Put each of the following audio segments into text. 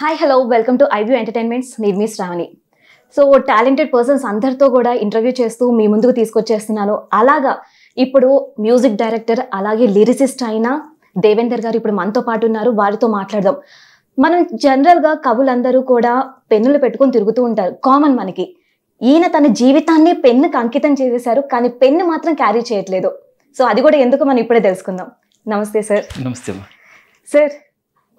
Hi hello welcome to iView entertainments నేను మీ Shravani. So talented persons అందరితో కూడా ఇంటర్వ్యూ చేస్తూ మీ ముందుకు తీసుకొచ్చేస్తున్నాను. అలాగా ఇప్పుడు మ్యూజిక్ డైరెక్టర్ అలాగే లిరిసిస్ట్ అయిన దేవేందర్ గారు ఇప్పుడు మనతో పాటు ఉన్నారు. వారితో మాట్లాడదాం. మనం జనరల్గా కవులందరూ కూడా పెన్నులు పెట్టుకొని తిరుగుతూ ఉంటారు, కామన్ మనకి. ఈయన తన జీవితాన్ని పెన్నుకి అంకితం చేసేశారు, కానీ పెన్ను మాత్రం క్యారీ చేయట్లేదు. సో అది కూడా ఎందుకు మనం ఇప్పుడే తెలుసుకుందాం. నమస్తే సార్. నమస్తే సార్,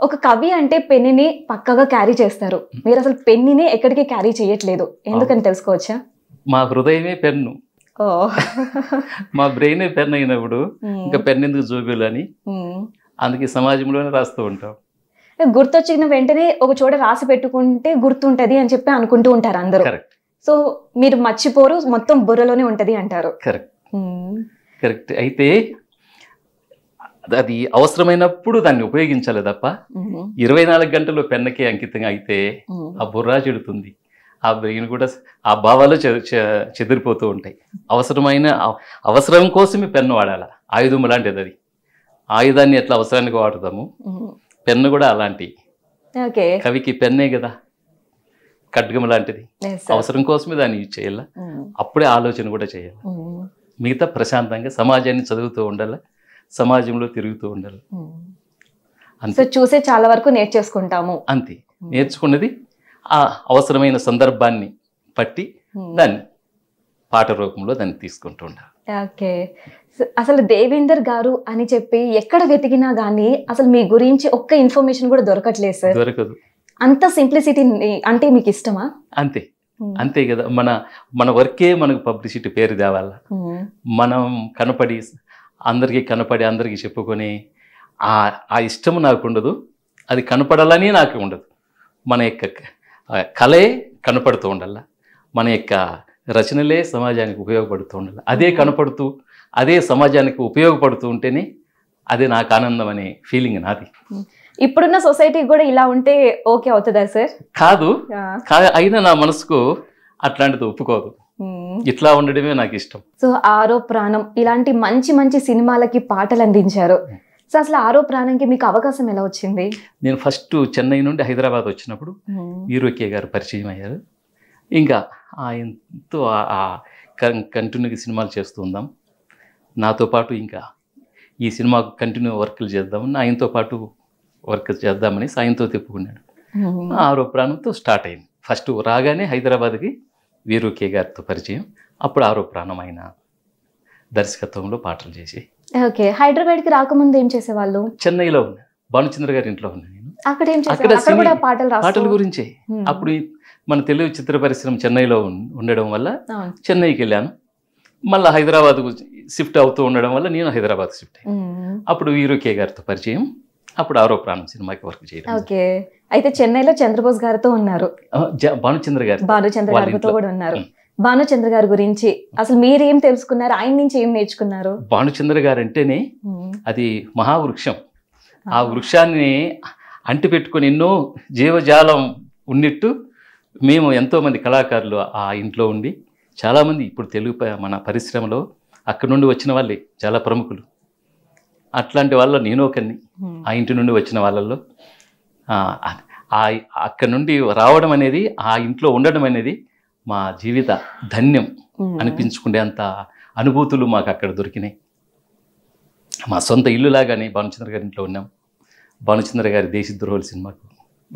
ఒక కవి అంటే పెన్నుని పక్కగా క్యారీ చేస్తారు. మీరు అసలు పెన్నుని ఎక్కడికి క్యారీ చేయట్లేదు, ఎందుకని తెలుసుకోవచ్చా? మా హృదయమే పెన్ను, మా బ్రెయినే పెన్ అయినప్పుడు ఇంకా పెన్ ఎందుకు చూపిలని, అందుకే సమాజంలోనే రాస్తూ ఉంటాం. గుర్తొచ్చిన వెంటనే ఒక చోట రాసి పెట్టుకుంటే గుర్తుంటది అని చెప్పి అనుకుంటూ ఉంటారు అందరూ. సో మీరు మర్చిపోరు, మొత్తం బుర్రలోనే ఉంటది అంటారు. కరెక్ట్. అయితే అది అవసరమైనప్పుడు దాన్ని ఉపయోగించాలి తప్ప 24 గంటలు పెన్నకే అంకితంగా అయితే ఆ బుర్రా చెడుతుంది, ఆ బ్రెయిన్ కూడా ఆ భావాలు చెదిరిపోతూ ఉంటాయి. అవసరం కోసమే పెన్ను వాడాలి. ఆయుధం లాంటిది అది. ఆయుధాన్ని ఎట్లా అవసరానికి వాడతాము, పెన్ను కూడా అలాంటి. కవికి పెన్నే కదా ఖడ్గం లాంటిది. అవసరం కోసమే దాన్ని యూజ్ చేయాల, అప్పుడే ఆలోచన కూడా చేయాలి. మిగతా ప్రశాంతంగా సమాజాన్ని చదువుతూ ఉండాలి, సమాజంలో తిరుగుతూ ఉండాలి. అంతే. చూసే చాలా వరకు నేర్చేసుకుంటాము. అంతే. నేర్చుకున్నది ఆ అవసరమైన సందర్భాన్ని పట్టి దాన్ని పాట రూపంలో దాన్ని తీసుకుంటూ ఉండాలి. ఓకే. అసలు దేవేందర్ గారు అని చెప్పి ఎక్కడ వెతికినా గానీ అసలు మీ గురించి ఒక్క ఇన్ఫర్మేషన్ కూడా దొరకట్లేదు సార్. దొరకదు. అంత సింప్లిసిటీ అంటే మీకు ఇష్టమా? అంతే. అంతే కదా. మన వర్కే మనకు పబ్లిసిటీ, పేరు తేవాల. మనం కనపడి అందరికీ చెప్పుకొని ఆ ఇష్టము నాకు ఉండదు, అది కనపడాలని నాకు ఉండదు. మన యొక్క కళే కనపడుతూ ఉండాల, మన యొక్క రచనలే సమాజానికి ఉపయోగపడుతూ ఉండాలి. అదే కనపడుతూ అదే సమాజానికి ఉపయోగపడుతూ ఉంటేనే అదే నాకు ఆనందం అనే ఫీలింగ్ నాది. ఇప్పుడున్న సొసైటీ కూడా ఇలా ఉంటే ఓకే అవుతుందా సార్? కాదు, అయినా నా మనసుకు అట్లాంటిది ఒప్పుకోదు. ఇట్లా ఉండడమే నాకు ఇష్టం. సో ఆరో ప్రాణం ఇలాంటి మంచి మంచి సినిమాలకి పాటలు అందించారు. సో అసలు ఆరో ప్రాణంకి మీకు అవకాశం ఎలా వచ్చింది? నేను ఫస్ట్ చెన్నై నుండి హైదరాబాద్ వచ్చినప్పుడు వీరోకే గారు పరిచయం అయ్యారు. ఇంకా ఆయనతో కంటిన్యూగా సినిమాలు చేస్తూ ఉందాం, నాతో పాటు ఇంకా ఈ సినిమాకు కంటిన్యూ వర్క్లు చేద్దామని, ఆయనతో పాటు వర్క్ చేద్దామని ఆయనతో తెప్పుకున్నాడు. ఆరో ప్రాణంతో స్టార్ట్ అయింది. ఫస్ట్ రాగానే హైదరాబాద్కి వీరోకే గారితో పరిచయం. అప్పుడు ఆరో ప్రాణం ఆయన దర్శకత్వంలో పాటలు చేసి. ఓకే. హైదరాబాద్కి రాకముందు ఏం చేసేవాళ్ళు? చెన్నైలో ఉన్నా, భానుచంద్ర గారి ఇంట్లో ఉన్నా నేను. అక్కడ పాటల గురించే. అప్పుడు మన తెలుగు చిత్ర పరిశ్రమ చెన్నైలో ఉండడం వల్ల చెన్నైకి వెళ్ళాను. మళ్ళీ హైదరాబాద్కు షిఫ్ట్ అవుతూ ఉండడం వల్ల నేను హైదరాబాద్ షిఫ్ట్ అయ్యాను. అప్పుడు వీరోకే గారితో పరిచయం. అప్పుడు ఆరో ప్రాణం సినిమాకి వర్క్ చేయడం. ఓకే. అయితే చెన్నైలో చంద్రబోస్ గారితో ఉన్నారు, భానుచంద్ర గారితో కూడా ఉన్నారు. భానుచంద్ర గారి గురించి అసలు మీరేం తెలుసుకున్నారు, ఆయన నుంచి ఏం నేర్చుకున్నారు? భానుచంద్ర గారు అంటేనే అది మహావృక్షం. ఆ వృక్షాన్ని అంటి పెట్టుకొని ఎన్నో జీవజాలం ఉన్నట్టు మేము ఎంతోమంది కళాకారులు ఆ ఇంట్లో ఉండి, చాలామంది ఇప్పుడు తెలుగు మన పరిశ్రమలో అక్కడి నుండి వచ్చిన వాళ్ళే చాలా ప్రముఖులు. అట్లాంటి వాళ్ళలో నేను ఒకరిని. ఆ ఇంటి నుండి వచ్చిన వాళ్ళల్లో అక్కడి నుండి రావడం అనేది, ఆ ఇంట్లో ఉండడం అనేది మా జీవిత ధన్యం అనిపించుకునే అంత అనుభూతులు మాకు అక్కడ దొరికినాయి. మా సొంత ఇల్లులాగానే భానుచంద్ర గారి ఇంట్లో ఉన్నాం. భానుచంద్ర గారి దేశద్రోహుల సినిమాకు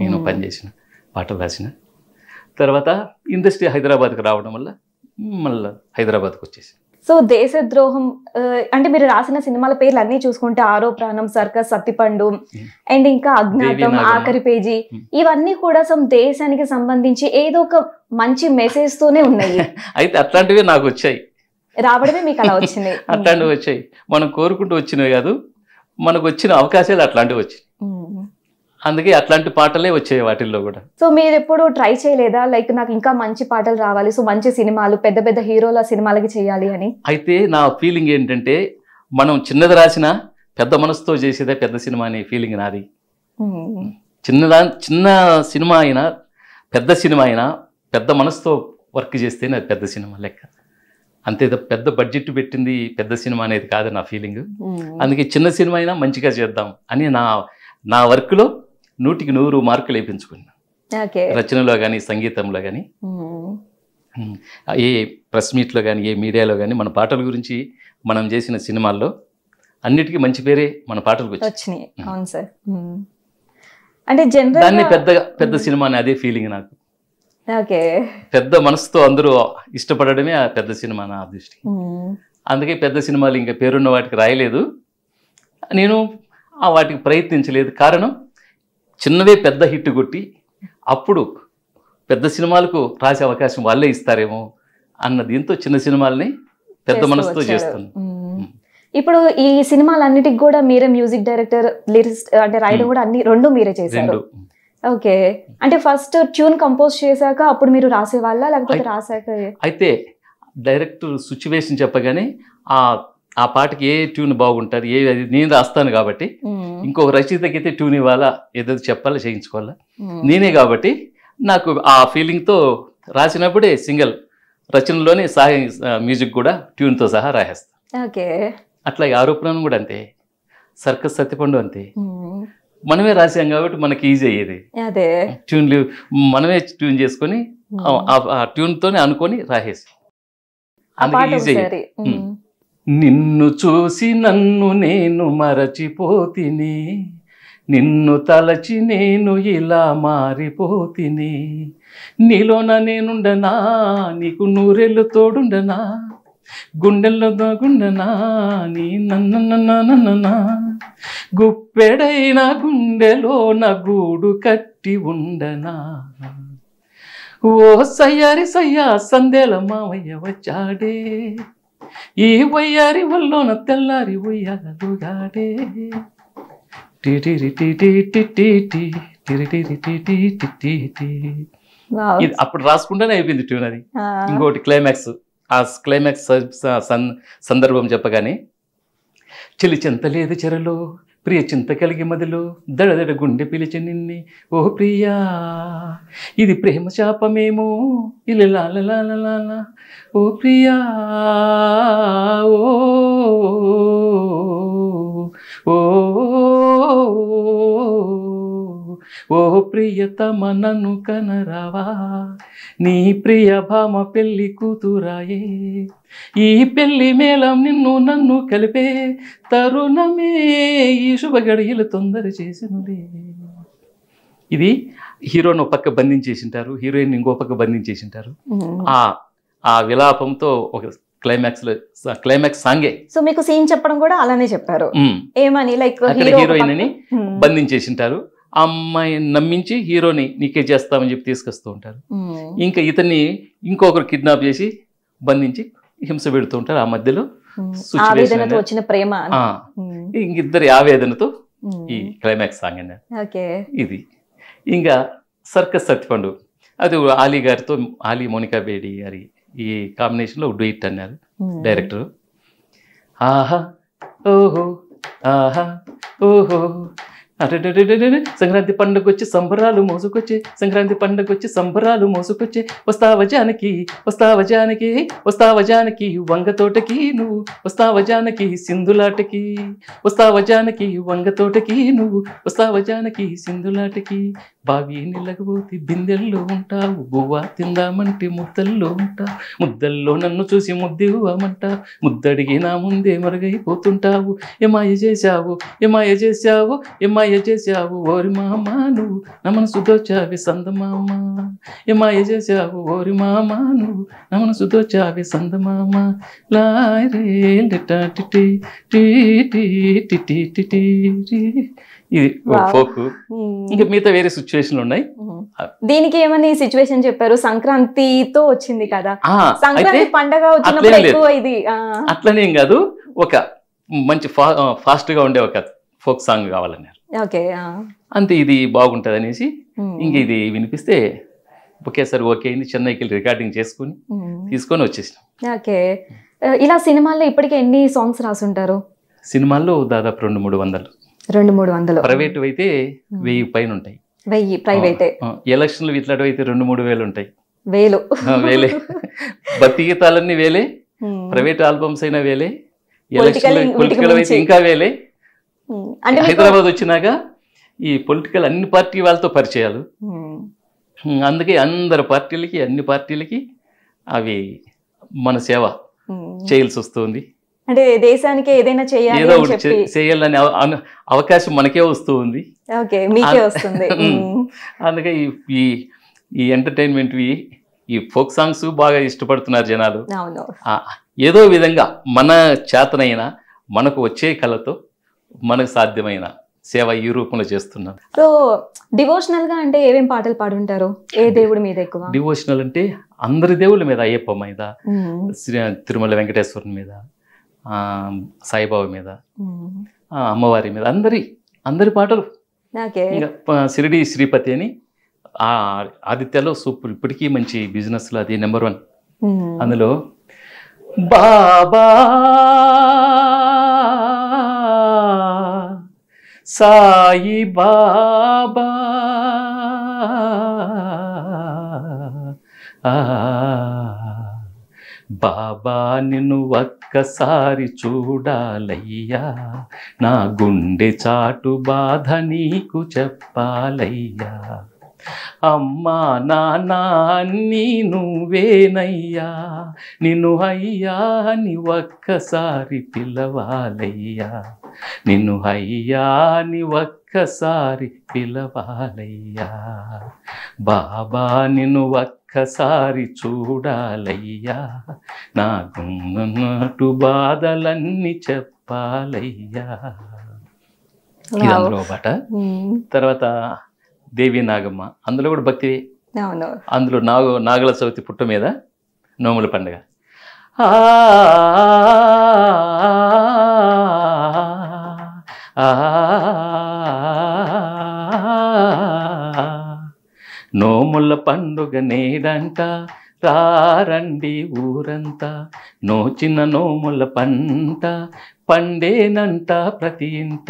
నేను పనిచేసిన, పాటలు రాసిన. తర్వాత ఇండస్ట్రీ హైదరాబాద్కి రావడం వల్ల మళ్ళీ హైదరాబాద్కి వచ్చేసి. సో దేశద్రోహం అంటే మీరు రాసిన సినిమాల పేర్లు అన్నీ చూసుకుంటే ఆరో ప్రాణం, సర్కస్, సత్తిపండు అండ్ ఇంకా అజ్ఞాతం, ఆఖరి పేజీ, ఇవన్నీ కూడా దేశానికి సంబంధించి ఏదో ఒక మంచి మెసేజ్ తోనే ఉన్నాయి. అయితే అట్లాంటివి నాకు వచ్చాయి, రావడమే మీకు అలా వచ్చింది. అట్లాంటివి వచ్చాయి, మనం కోరుకుంటూ వచ్చినవి కాదు, మనకు వచ్చిన అవకాశాలు అట్లాంటివి వచ్చాయి. అందుకే అట్లాంటి పాటలే వచ్చాయి వాటిల్లో కూడా. సో మీరు ఎప్పుడు ట్రై చేయలేదా, లైక్ నాకు ఇంకా మంచి పాటలు రావాలి, సో మంచి సినిమాలు, పెద్ద పెద్ద హీరోల సినిమాలకి చేయాలి అని? అయితే నా ఫీలింగ్ ఏంటంటే, మనం చిన్నది రాసినా పెద్ద మనసుతో చేసేదే పెద్ద సినిమా అనే ఫీలింగ్ నాది. చిన్న సినిమా అయినా పెద్ద సినిమా అయినా పెద్ద మనసుతో వర్క్ చేస్తేనే అది పెద్ద సినిమా లెక్క. అంతే, పెద్ద బడ్జెట్ పెట్టింది పెద్ద సినిమా అనేది కాదు నా ఫీలింగ్. అందుకే చిన్న సినిమా అయినా మంచిగా చేద్దాం అని నా వర్క్లో 100కి 100 మార్కులు వేయించుకున్నా. ఓకే. రచనలో కానీ సంగీతంలో కానీ ఏ ప్రెస్ మీట్లో కానీ ఏ మీడియాలో కానీ మన పాటల గురించి మనం చేసిన సినిమాల్లో అన్నిటికీ మంచి పేరే మన పాటలకు వచ్చినాయి. అవును సార్. అంటే దాన్ని పెద్ద సినిమా అని అదే ఫీలింగ్ నాకు. ఓకే. పెద్ద మనసుతో అందరూ ఇష్టపడడమే ఆ పెద్ద సినిమా నా దృష్టి. అందుకే పెద్ద సినిమాలు ఇంకా పేరున్న వాటికి రాయలేదు, నేను ఆ వాటికి ప్రయత్నించలేదు. కారణం చిన్నవే పెద్ద హిట్ కొట్టి అప్పుడు పెద్ద సినిమాలకు రాసే అవకాశం వాళ్ళే ఇస్తారేమో అన్న దీంతో చిన్న సినిమాలని పెద్ద మనసుతో చేస్తాను. ఇప్పుడు ఈ సినిమాలన్నిటికి కూడా మీరే మ్యూజిక్ డైరెక్టర్, లిరిసిస్ట్ అంటే రాయడం కూడా అన్ని రెండు మీరే చేశారు. ఓకే. అంటే ఫస్ట్ ట్యూన్ కంపోజ్ చేశాక అప్పుడు మీరు రాసేవాళ్ళ లేకపోతే రాసాక? అయితే డైరెక్టర్ సిచ్యువేషన్ చెప్పగానే ఆ పాటకి ఏ ట్యూన్ బాగుంటుంది నేను రాస్తాను కాబట్టి ఇంకొక రచయితకి అయితే ట్యూన్ ఇవ్వాలా, ఏదో చెప్పాలా, చేయించుకోవాలా, నేనే కాబట్టి నాకు ఆ ఫీలింగ్తో రాసినప్పుడే సింగిల్ రచనలోనే మ్యూజిక్ కూడా ట్యూన్తో సహా రాసేస్తాను. ఓకే. అట్లా ఆరోపణను కూడా అంతే, సర్కస్ సత్యపండు అంతే, మనమే రాసాం కాబట్టి మనకి ఈజీ అయ్యేది. ట్యూన్లు మనమే ట్యూన్ చేసుకొని ఆ ట్యూన్తోనే అనుకొని రాసేసి అందుకే ఈజీ అయ్యేది. నిన్ను చూసి నన్ను నేను మరచిపోతిని, నిన్ను తలచి నేను ఇలా మారిపోతిని, నీలోన నేనుండనా నీకు నూరేళ్ళు తోడుండనా, గుండెల్లో దాగుండనా నీ నన్న గుప్పెడైన గుండెలోన గూడు కట్టి ఉండనా, ఓ సయ్యారి సయ్యా సందేల మావయ్య వచ్చాడే, ఈ వయ్యారి వల్లోన తెల్లారి ఉయ్యాలుగాడే, ఇది అప్పుడు రాసుకుంటేనే అయిపోయింది ట్యూన్. అది ఇంకోటి క్లైమాక్స్, ఆ క్లైమాక్స్ సందర్భం చెప్పగానే చెలి చింత లేదు చెరలో ప్రియ చింత కలిగి మదిలో దడదడ గుండె పిలిచి నిన్ని ఓ ప్రియా, ఇది ప్రేమ శాపమేమో ఇలా ఓ ప్రియా, ఓ ఓ ప్రియతమ నన్ను కనరావా, నీ ప్రియ భామ పెళ్లి కూతురాయే, ఈ పెళ్లి మేళం నిన్ను నన్ను కలిపే తరుణమే, ఈ శుభ గడియలు తొందర చేసినదే. ఇది హీరోను పక్క బంధించేసింటారు, హీరోయిన్ ఇంకో పక్క బంధించేసింటారు. ఆ విలాపంతో ఒక క్లైమాక్స్ సాంగే. సో మీకు సీన్ చెప్పడం కూడా అలానే చెప్పారు, ఏమని లైక్ హీరోయిన్ అని బంధించేసింటారు, ఆ అమ్మాయిని నమ్మించి హీరోని నీకే చేస్తామని చెప్పి తీసుకొస్తూ ఉంటారు. ఇంకా ఇతన్ని ఇంకొకరు కిడ్నాప్ చేసి బంధించి హింస పెడుతూ ఉంటారు. ఆ మధ్యలో వచ్చిన ప్రేమ ఇంకిద్దరి ఆవేదనతో ఈ క్లైమాక్స్ సాంగ్ అండి. ఇది ఇంకా సర్కస్ సత్యపండు, అది ఆలీ గారితో, ఆలీ మోనికా బేడి గారి ఈ కాంబినేషన్లో డూయిట్ అన్నారు డైరెక్టర్. ఆహా ఓహో ఆహా ఓహో, సంక్రాంతి పండుగ వచ్చి సంబరాలు మోసుకొచ్చే, సంక్రాంతి పండుగ వచ్చి సంబరాలు మోసుకొచ్చే, వస్తావ జానకి వస్తావ జానకి వస్తావ జానకి వంగ తోటకి నువ్వు, వస్తావ జానకి సింధులాటకి వస్తావ జానకి వంగ తోటకి నువ్వు, వస్తావ జానకి సింధులాటకి, బావి నిలగబోతి బిందెల్లో ఉంటావు, బువ్వా తిందామంటే ముద్దల్లో ఉంటావు, ముద్దల్లో నన్ను చూసి ముద్దివ్వమంటావు, ముద్దడిగి నా ముందే మరుగైపోతుంటావు, ఏమాయ చేశావు ఏమాయ చేశావు ఏమాయ చేశావు ఓరి మామ నువ్వు, నా మనసు దోచావి సందమామ, ఏమాయ చేశావు ఓరి మామ నువ్వు, నా మనసు దోచావి సందమామ, లాయరే ఇది ఫోక్. ఇంకా మిగతా వేరే సిచ్యువేషన్లు ఉన్నాయి. దీనికి ఏమని సిచ్యువేషన్ చెప్పారు? సంక్రాంతితో వచ్చింది కదా, సంక్రాంతి పండగ వచ్చినప్పుడు ఇది అట్లనేం కాదు, ఒక మంచి ఫాస్ట్ గా ఉండే ఒక ఫోక్ సాంగ్ కావాలన్నారు. అంతే, ఇది బాగుంటది అనేసి ఇంక ఇది వినిపిస్తే ఒకేసారి ఓకే అయింది. చెన్నైకి వెళ్ళి రికార్డింగ్ చేసుకుని తీసుకొని వచ్చేసినాం. ఓకే. ఇలా సినిమాల్లో ఇప్పటికే ఎన్ని సాంగ్స్ రాసుంటారు? సినిమాల్లో దాదాపు 200-300. 200-300. ప్రైవేట్ అయితే 1000 పైన ఉంటాయి. 1000 ప్రైవేట్. ఎలక్షన్లు ఇట్లాంటివి అయితే 2-3 వేలు ఉంటాయి. వేలే. భక్తి గీతాలన్నీ వేలే, ప్రైవేట్ ఆల్బమ్స్ అయినా వేలే, పొలిటికల్ అయితే ఇంకా వేలే. హైదరాబాద్ వచ్చినాక ఈ పొలిటికల్ అన్ని పార్టీ వాళ్ళతో పరిచయాలు, అందుకే అందరి పార్టీలకి అన్ని పార్టీలకి అవి మన సేవ చేయాల్సి వస్తుంది. అంటే దేశానికి ఏదైనా చేయాలి ఏదో అని ఒకటి చెప్పి చేయాలని అవకాశం మనకే వస్తూ ఉంది. ఓకే మీకే వస్తుంది. అందుకే ఈ ఈ ఎంటర్టైన్మెంట్వి ఈ ఫోక్ సాంగ్స్ బాగా ఇష్టపడుతున్నారు జనాలు. అవును. ఏదో విధంగా మన చేతనైన మనకు వచ్చే కళతో మనకు సాధ్యమైన సేవ ఈ రూపంలో చేస్తున్నాం. సో డివోషనల్ గా అంటే ఏమేం పాటలు పాడుంటారు? ఏ దేవుడి మీద ఎక్కువ? డివోషనల్ అంటే అందరి దేవుళ్ళ మీద, అయ్యప్ప మీద, తిరుమల వెంకటేశ్వరుని మీద, సాయిబాబా మీద, అమ్మవారి మీద, అందరి పాటలు. ఇంకా షిరిడి శ్రీపతి అని ఆదిత్యలో సూపర్, ఇప్పటికీ మంచి బిజినెస్లో అది నెంబర్ 1. అందులో బాబా సాయి బాబా బాబా నిన్ను ఒక్కసారి చూడాలయ్యా, నా గుండె చాటు బాధ నీకు చెప్పాలయ్యా, అమ్మా నాన్న అన్నీ నువ్వేనయ్యా, నిన్ను అయ్యా అని ఒక్కసారి పిలవాలయ్యా, నిన్ను అయ్యా అని ఒక్కసారి పిలవాలయ్యా, బాబా నిన్ను ఒక్కసారి చూడాలయ్యా, నా గుండె బాధలన్నీ చెప్పాలయ్యా. ఇది అందులో పాట. తర్వాత దేవి నాగమ్మ, అందులో కూడా భక్తి. అందులో నాగల చవితి పుట్ట మీద నోముల పండుగ. నోముల పండుగ నేడంట రారండి ఊరంతా, నోచిన నోముల పంట పండేనంట ప్రతి ఇంట,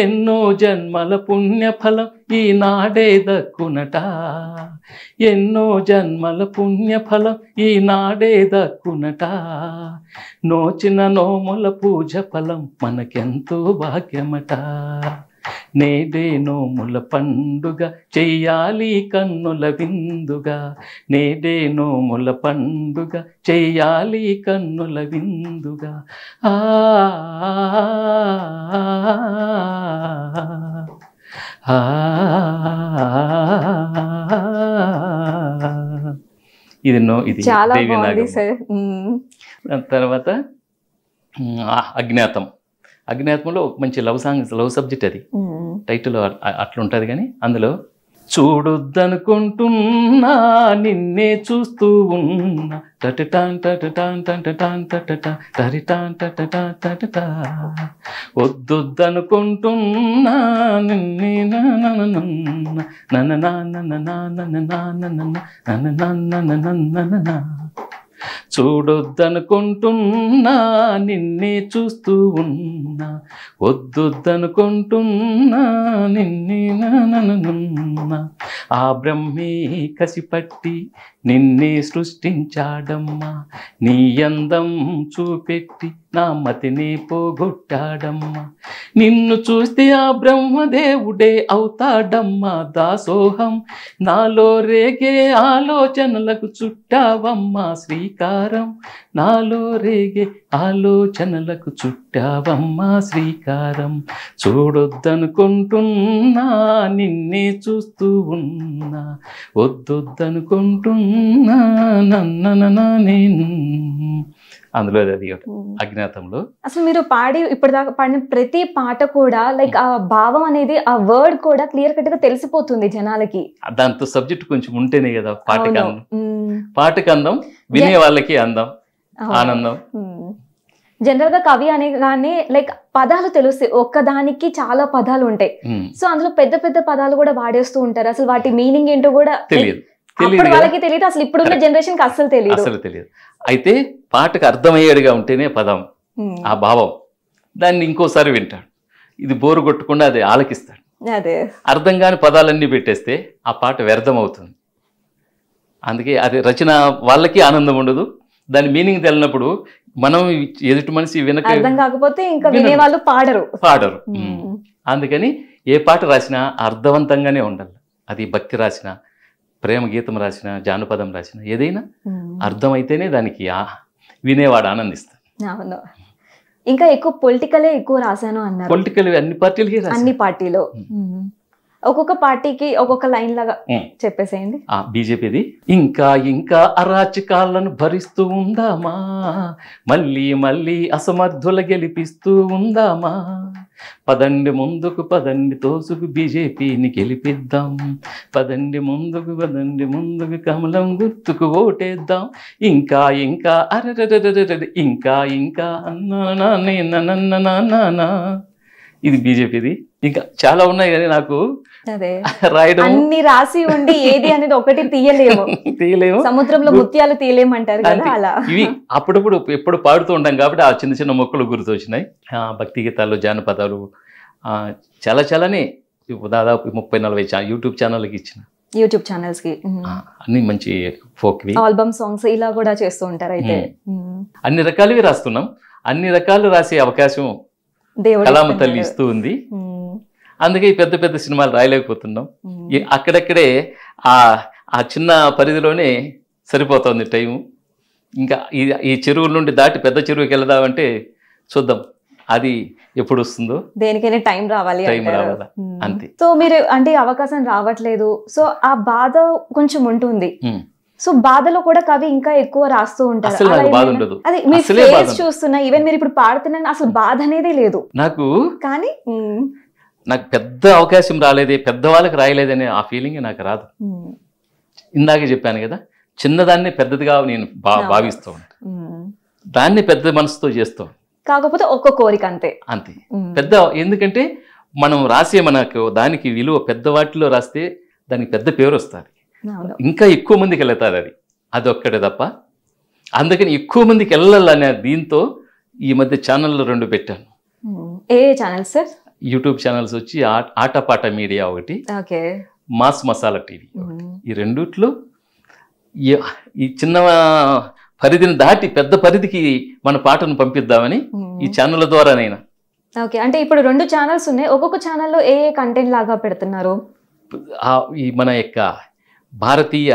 ఎన్నో జన్మల పుణ్యఫలం ఈనాడే దక్కునట, ఎన్నో జన్మల పుణ్యఫలం ఈనాడే దక్కునట, నోచిన నోముల పూజ ఫలం మనకెంతో భాగ్యమట, నేడే నోముల పండుగ చెయ్యాలి కన్నుల విందుగా, నేడే నోముల పండుగ చెయ్యాలి కన్నుల విందుగా, ఇది చాలా దేవి బాగుంది సార్. తర్వాత అజ్ఞాతంలో మంచి లవ్ సబ్జెక్ట్, అది టైటిల్ అట్లుంటుంది. కానీ అందులో చూడొద్దనుకుంటున్నా నిన్నే చూస్తూ ఉన్నా, టటటాన్ టటటాన్ టటటాన్ టటటా టరిటాన్ టటటా టటటా, వద్దొద్దనుకుంటున్నా నిన్నే నన్న చూడొద్దనుకుంటున్నా నిన్నే చూస్తూ ఉన్నా, వద్దొద్దనుకుంటున్నా నిన్నే నన్నున్నా, ఆ బ్రహ్మే కసిపట్టి నిన్నే సృష్టించాడమ్మా, నీ అందం చూపెట్టి నా మతిని పోగొట్టాడమ్మా, నిన్ను చూస్తే ఆ బ్రహ్మదేవుడే అవుతాడమ్మా దాసోహం, నాలో రేగే ఆలోచనలకు చుట్టావమ్మా శ్రీకారం, నాలో రేగే ఆలోచనలకు చుట్టావమ్మా శ్రీకారం, చూడొద్దనుకుంటున్నా నిన్నే చూస్తూ ఉన్నా, వద్దొద్దనుకుంటున్నా నన్న నేను. అందులో అది అజ్ఞాతంలో అసలు మీరు ఇప్పటిదాకా పాడిన ప్రతి పాట కూడా లైక్ ఆ భావం అనేది, ఆ వర్డ్ కూడా క్లియర్ కట్ గా తెలిసిపోతుంది జనాలకి. దాంతో సబ్జెక్ట్ కొంచెం ఉంటేనే కదా పాటకి అందం. పాటకి అందం, వినే వాళ్ళకి అందం, ఆనందం. జనరల్ గా కవి అనగానే లైక్ పదాలు తెలుస్తాయి, ఒక్కదానికి చాలా పదాలు ఉంటాయి. సో అందులో పెద్ద పెద్ద పదాలు కూడా వాడేస్తూ ఉంటారు, అసలు వాటి మీనింగ్ ఏంటో కూడా తెలియదు, వాళ్ళకి తెలియదు, అసలు ఇప్పుడున్న జనరేషన్ కి అసలు తెలియదు. అయితే పాటకు అర్థమయ్యేడుగా ఉంటేనే పదం, ఆ భావం, దాన్ని ఇంకోసారి వింటాడు, ఇది బోరు కొట్టకుండా అది ఆలకిస్తాడు. అర్థం కాని పదాలన్నీ పెట్టేస్తే ఆ పాట వ్యర్థం అవుతుంది. అందుకే అది రచన వాళ్ళకి ఆనందం ఉండదు, దాని మీనింగ్ తెలినప్పుడు మనం ఎదుటి మనిషి వినక అర్థం కాకపోతే ఇంకా వినేవాళ్ళు పాడరు. అందుకని ఏ పాట రాసినా అర్థవంతంగానే ఉండాలి. అది భక్తి రాసినా, ప్రేమ గీతం రాసిన, జానపదం రాసిన ఏదైనా అర్థమైతేనే దానికి వినేవాడు ఆనందిస్తాడు. అవును. ఇంకా ఎక్కువ పొలిటికలే ఎక్కువ రాశాను అన్నారు. పొలిటికల్ అన్ని పార్టీలకి అన్ని పార్టీలో ఒక్కొక్క పార్టీకి ఒక్కొక్క లైన్ లాగా చెప్పేసేయండి. బీజేపీది, ఇంకా ఇంకా అరాచకాలను భరిస్తూ ఉందామా, మళ్ళీ మళ్ళీ అసమర్థుల గెలిపిస్తూ ఉందామా, పదండి ముందుకు పదండి తోసుకు బీజేపీని గెలిపిద్దాం, పదండి ముందుకు కమలం గుర్తుకు ఓటేద్దాం, ఇంకా ఇంకా అరెరెరెరెరె ఇంకా ఇంకా అన్నా. ఇది బీజేపీది. ఇంకా చాలా ఉన్నాయి కానీ నాకు రాయడం అన్ని రాసి ఉండి ఏది అనేది ఒకటి తీయలేము. సముద్రంలో ముత్యాలు తీయలేమంటారు కదా అలా. ఇవి అప్పుడప్పుడు ఎప్పుడు పాడుతూ ఉంటాం కాబట్టి ఆ చిన్న చిన్న మొక్కలు గుర్తు వచ్చినాయి. భక్తి గీతాలు, జానపదాలు చాలా చాలానే దాదాపు 30-40 యూట్యూబ్ ఛానల్కి ఇచ్చిన. యూట్యూబ్ ఛానల్స్ కి అన్ని మంచి ఫోక్వి ఆల్బమ్ సాంగ్స్ ఇలా కూడా చేస్తూ ఉంటారు. అయితే అన్ని రకాలవి రాస్తున్నాం. అన్ని రకాలు రాసే అవకాశం కలామ తల్లి ఇస్తూ ఉంది. అందుకే ఈ పెద్ద పెద్ద సినిమాలు రాయలేకపోతున్నాం. అక్కడక్కడే ఆ చిన్న పరిధిలోనే సరిపోతుంది టైము. ఇంకా ఈ చెరువుల నుండి దాటి పెద్ద చెరువుకి వెళదామంటే చూద్దాం అది ఎప్పుడు వస్తుందో. దేనికైనా టైం రావాలి అంతే. సో మీరు అంటే అవకాశం రావట్లేదు, సో ఆ బాధ కొంచెం ఉంటుంది. సో బాధలో కూడా కవి ఇంకా ఎక్కువ రాస్తూ ఉంటారు. అది మీ ఫేస్ చూస్తున్నా, ఈవెన్ మీరు ఇప్పుడు పాడుతున్నా అసలు బాధ అనేదే లేదు నాకు. కానీ నాకు పెద్ద అవకాశం రాలేదే, పెద్దవాళ్ళకి రాయలేదనే ఆ ఫీలింగ్ నాకు రాదు. ఇందాకే చెప్పాను కదా, చిన్నదాన్ని పెద్దదిగా నేను భావిస్తూ ఉంటాను, దాన్ని పెద్ద మనసుతో చేస్తాం. కాకపోతే ఒక్క కోరిక అంతే అంతే పెద్ద. ఎందుకంటే మనం రాసే మనకు దానికి విలువ పెద్ద వాటిలో రాస్తే దానికి పెద్ద పేరు వస్తుంది, ఇంకా ఎక్కువ మందికి వెళ్తుంది. అది ఒక్కటే తప్ప. అందుకని ఎక్కువ మందికి వెళ్ళాలనే దీంతో ఈ మధ్య ఛానళ్ళు 2 పెట్టాను. ఏ ఛానల్స్ సార్? యూట్యూబ్ ఛానల్స్ వచ్చి ఆటపాట మీడియా ఒకటి, మాస్ మసాలా టీవీ. ఈ రెండిట్లో ఈ చిన్న పరిధిని దాటి పెద్ద పరిధికి మన పాటను పంపిద్దామని ఈ ఛానళ్ళ ద్వారానైనా. ఓకే, అంటే ఇప్పుడు 2 ఛానల్స్ ఉన్నాయి. ఒక్కొక్క ఛానల్లో ఏ కంటెంట్ లాగా పెడుతున్నారు? ఈ మన యొక్క భారతీయ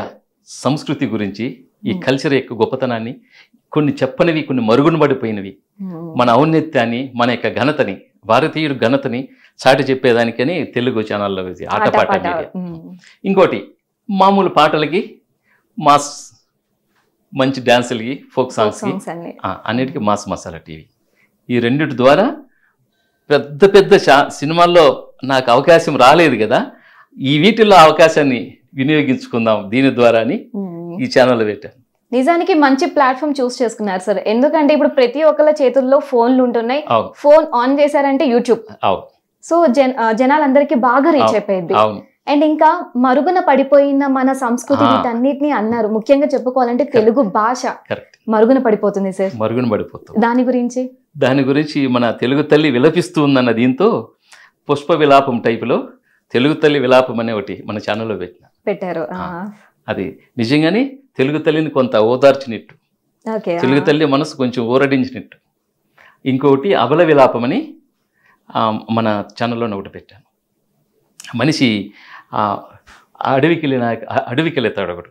సంస్కృతి గురించి, ఈ కల్చర్ యొక్క గొప్పతనాన్ని, కొన్ని చెప్పనివి, కొన్ని మరుగున పడిపోయినవి, మన ఔన్నత్యాన్ని, మన యొక్క ఘనతని, భారతీయుడు ఘనతని చాటి చెప్పేదానికని తెలుగు ఛానల్లో ఆటపాట మీడియా. ఇంకోటి మామూలు పాటలకి, మాస్ మంచి డ్యాన్సులకి, ఫోక్ సాంగ్స్కి అన్నిటికీ మాస్ మసాలా టీవీ. ఈ రెండిటి ద్వారా పెద్ద పెద్ద సినిమాల్లో నాకు అవకాశం రాలేదు కదా, ఈ వీటిల్లో అవకాశాన్ని వినియోగించుకుందాం దీని ద్వారా అని ఈ ఛానల్ పెట్టాను. నిజానికి మంచి ప్లాట్ఫామ్ చూస్ చేసుకున్నారు సార్. ఎందుకంటే ఇప్పుడు ప్రతి ఒక్కళ్ళ చేతుల్లో ఫోన్లు ఉంటున్నాయి. ఫోన్ ఆన్ చేశారంటే యూట్యూబ్. సో జనాలందరికీ బాగా రీచ్ అయిపోయింది. అండ్ ఇంకా మరుగున పడిపోయిన మన సంస్కృతి వీటన్నిటిని అన్నారు. ముఖ్యంగా చెప్పుకోవాలంటే తెలుగు భాష మరుగున పడిపోతుంది సార్. మరుగున పడిపోతుంది. దాని గురించి మన తెలుగు తల్లి విలపిస్తూ ఉందన్న దీంతో పుష్ప విలాపం టైపులో తెలుగు తల్లి విలాపం అనే ఒకటి మన ఛానల్లో పెట్టారు. అది నిజంగానే తెలుగు తల్లిని కొంత ఓదార్చినట్టు, తెలుగు తల్లి మనసు కొంచెం ఊరడించినట్టు. ఇంకొకటి అబల విలాపం అని మన ఛానల్లో ఒకటి పెట్టాను. మనిషి అడవికి వెళ్తాడు ఒకడు.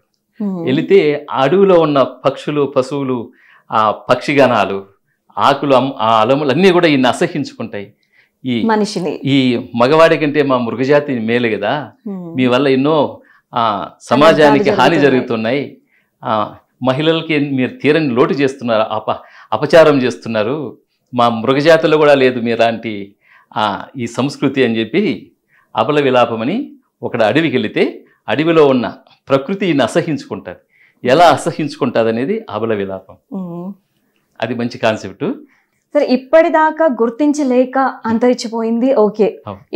వెళితే ఆ అడవిలో ఉన్న పక్షులు, పశువులు, ఆ పక్షిగణాలు, ఆకులు, ఆ అలములు అన్నీ కూడా ఈయన్ని అసహించుకుంటాయి. ఈ మగవాడి కంటే మా మృగజాతి మేలు కదా, మీ వల్ల ఎన్నో సమాజానికి హాని జరుగుతున్నాయి, మహిళలకి మీరు తీరని లోటు చేస్తున్నారు, అపచారం చేస్తున్నారు, మా మృగజాతిలో కూడా లేదు మీలాంటి ఈ సంస్కృతి అని చెప్పి అబల విలాపమని ఒకడు అడవికి వెళితే అడవిలో ఉన్న ప్రకృతిని అసహించుకుంటుంది. ఎలా అసహించుకుంటుంది అనేది అబల విలాపం. అది మంచి కాన్సెప్ట్. సరే, ఇప్పటిదాకా గుర్తించలేక అంతరించిపోయింది. ఓకే,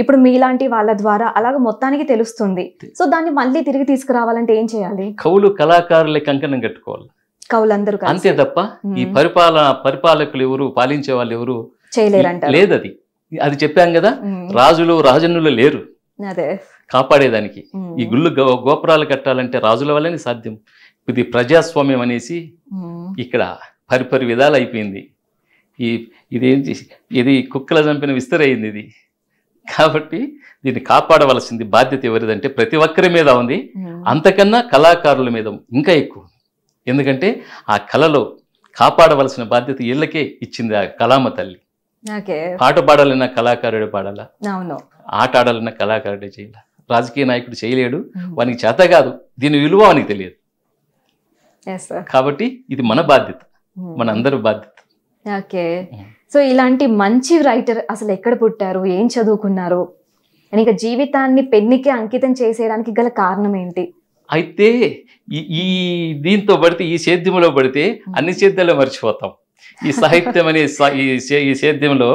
ఇప్పుడు మీలాంటి వాళ్ళ ద్వారా అలాగ మొత్తానికి తెలుస్తుంది. సో దాన్ని మళ్ళీ తిరిగి తీసుకురావాలంటే ఏం చేయాలి? కవులు, కళాకారులే కంకణం కట్టుకోవాలి, కవులందరూ అంతే తప్ప ఈ పరిపాలకులు ఎవరు, పాలించే వాళ్ళు ఎవరు చేయలేరంట. లేదు, అది చెప్పాం కదా, రాజులు రాజన్నులు లేరు కాపాడేదానికి. ఈ గుళ్ళు గోపురాలు కట్టాలంటే రాజుల వల్లనే సాధ్యం. ఇది ప్రజాస్వామ్యం అనేసి ఇక్కడ పరిపరి విధాలు అయిపోయింది. ఇదేంటి, ఇది కుక్కల చంపిన విస్తరైంది ఇది. కాబట్టి దీన్ని కాపాడవలసింది బాధ్యత ఎవరిదంటే ప్రతి ఒక్కరి మీద ఉంది. అంతకన్నా కళాకారుల మీద ఇంకా ఎక్కువ. ఎందుకంటే ఆ కళలో కాపాడవలసిన బాధ్యత వీళ్ళకే ఇచ్చింది ఆ కళామ తల్లి. పాట పాడాలన్నా కళాకారుడే పాడాలా, ఆట ఆడాలన్నా కళాకారుడే చేయాలి. రాజకీయ నాయకుడు చేయలేడు, వానికి చేత కాదు, దీని విలువ వానికి తెలియదు. కాబట్టి ఇది మన బాధ్యత, మన అందరి బాధ్యత. ఓకే. సో ఇలాంటి మంచి రైటర్ అసలు ఎక్కడ పుట్టారు, ఏం చదువుకున్నారు, ఇక జీవితాన్ని పెన్నుకి అంకితం చేసేయడానికి గల కారణం ఏంటి? అయితే ఈ దీంతో పడితే, ఈ సేద్యంలో పడితే అన్ని సేద్యాలు మర్చిపోతాం. ఈ సాహిత్యం అనే ఈ సేద్యంలో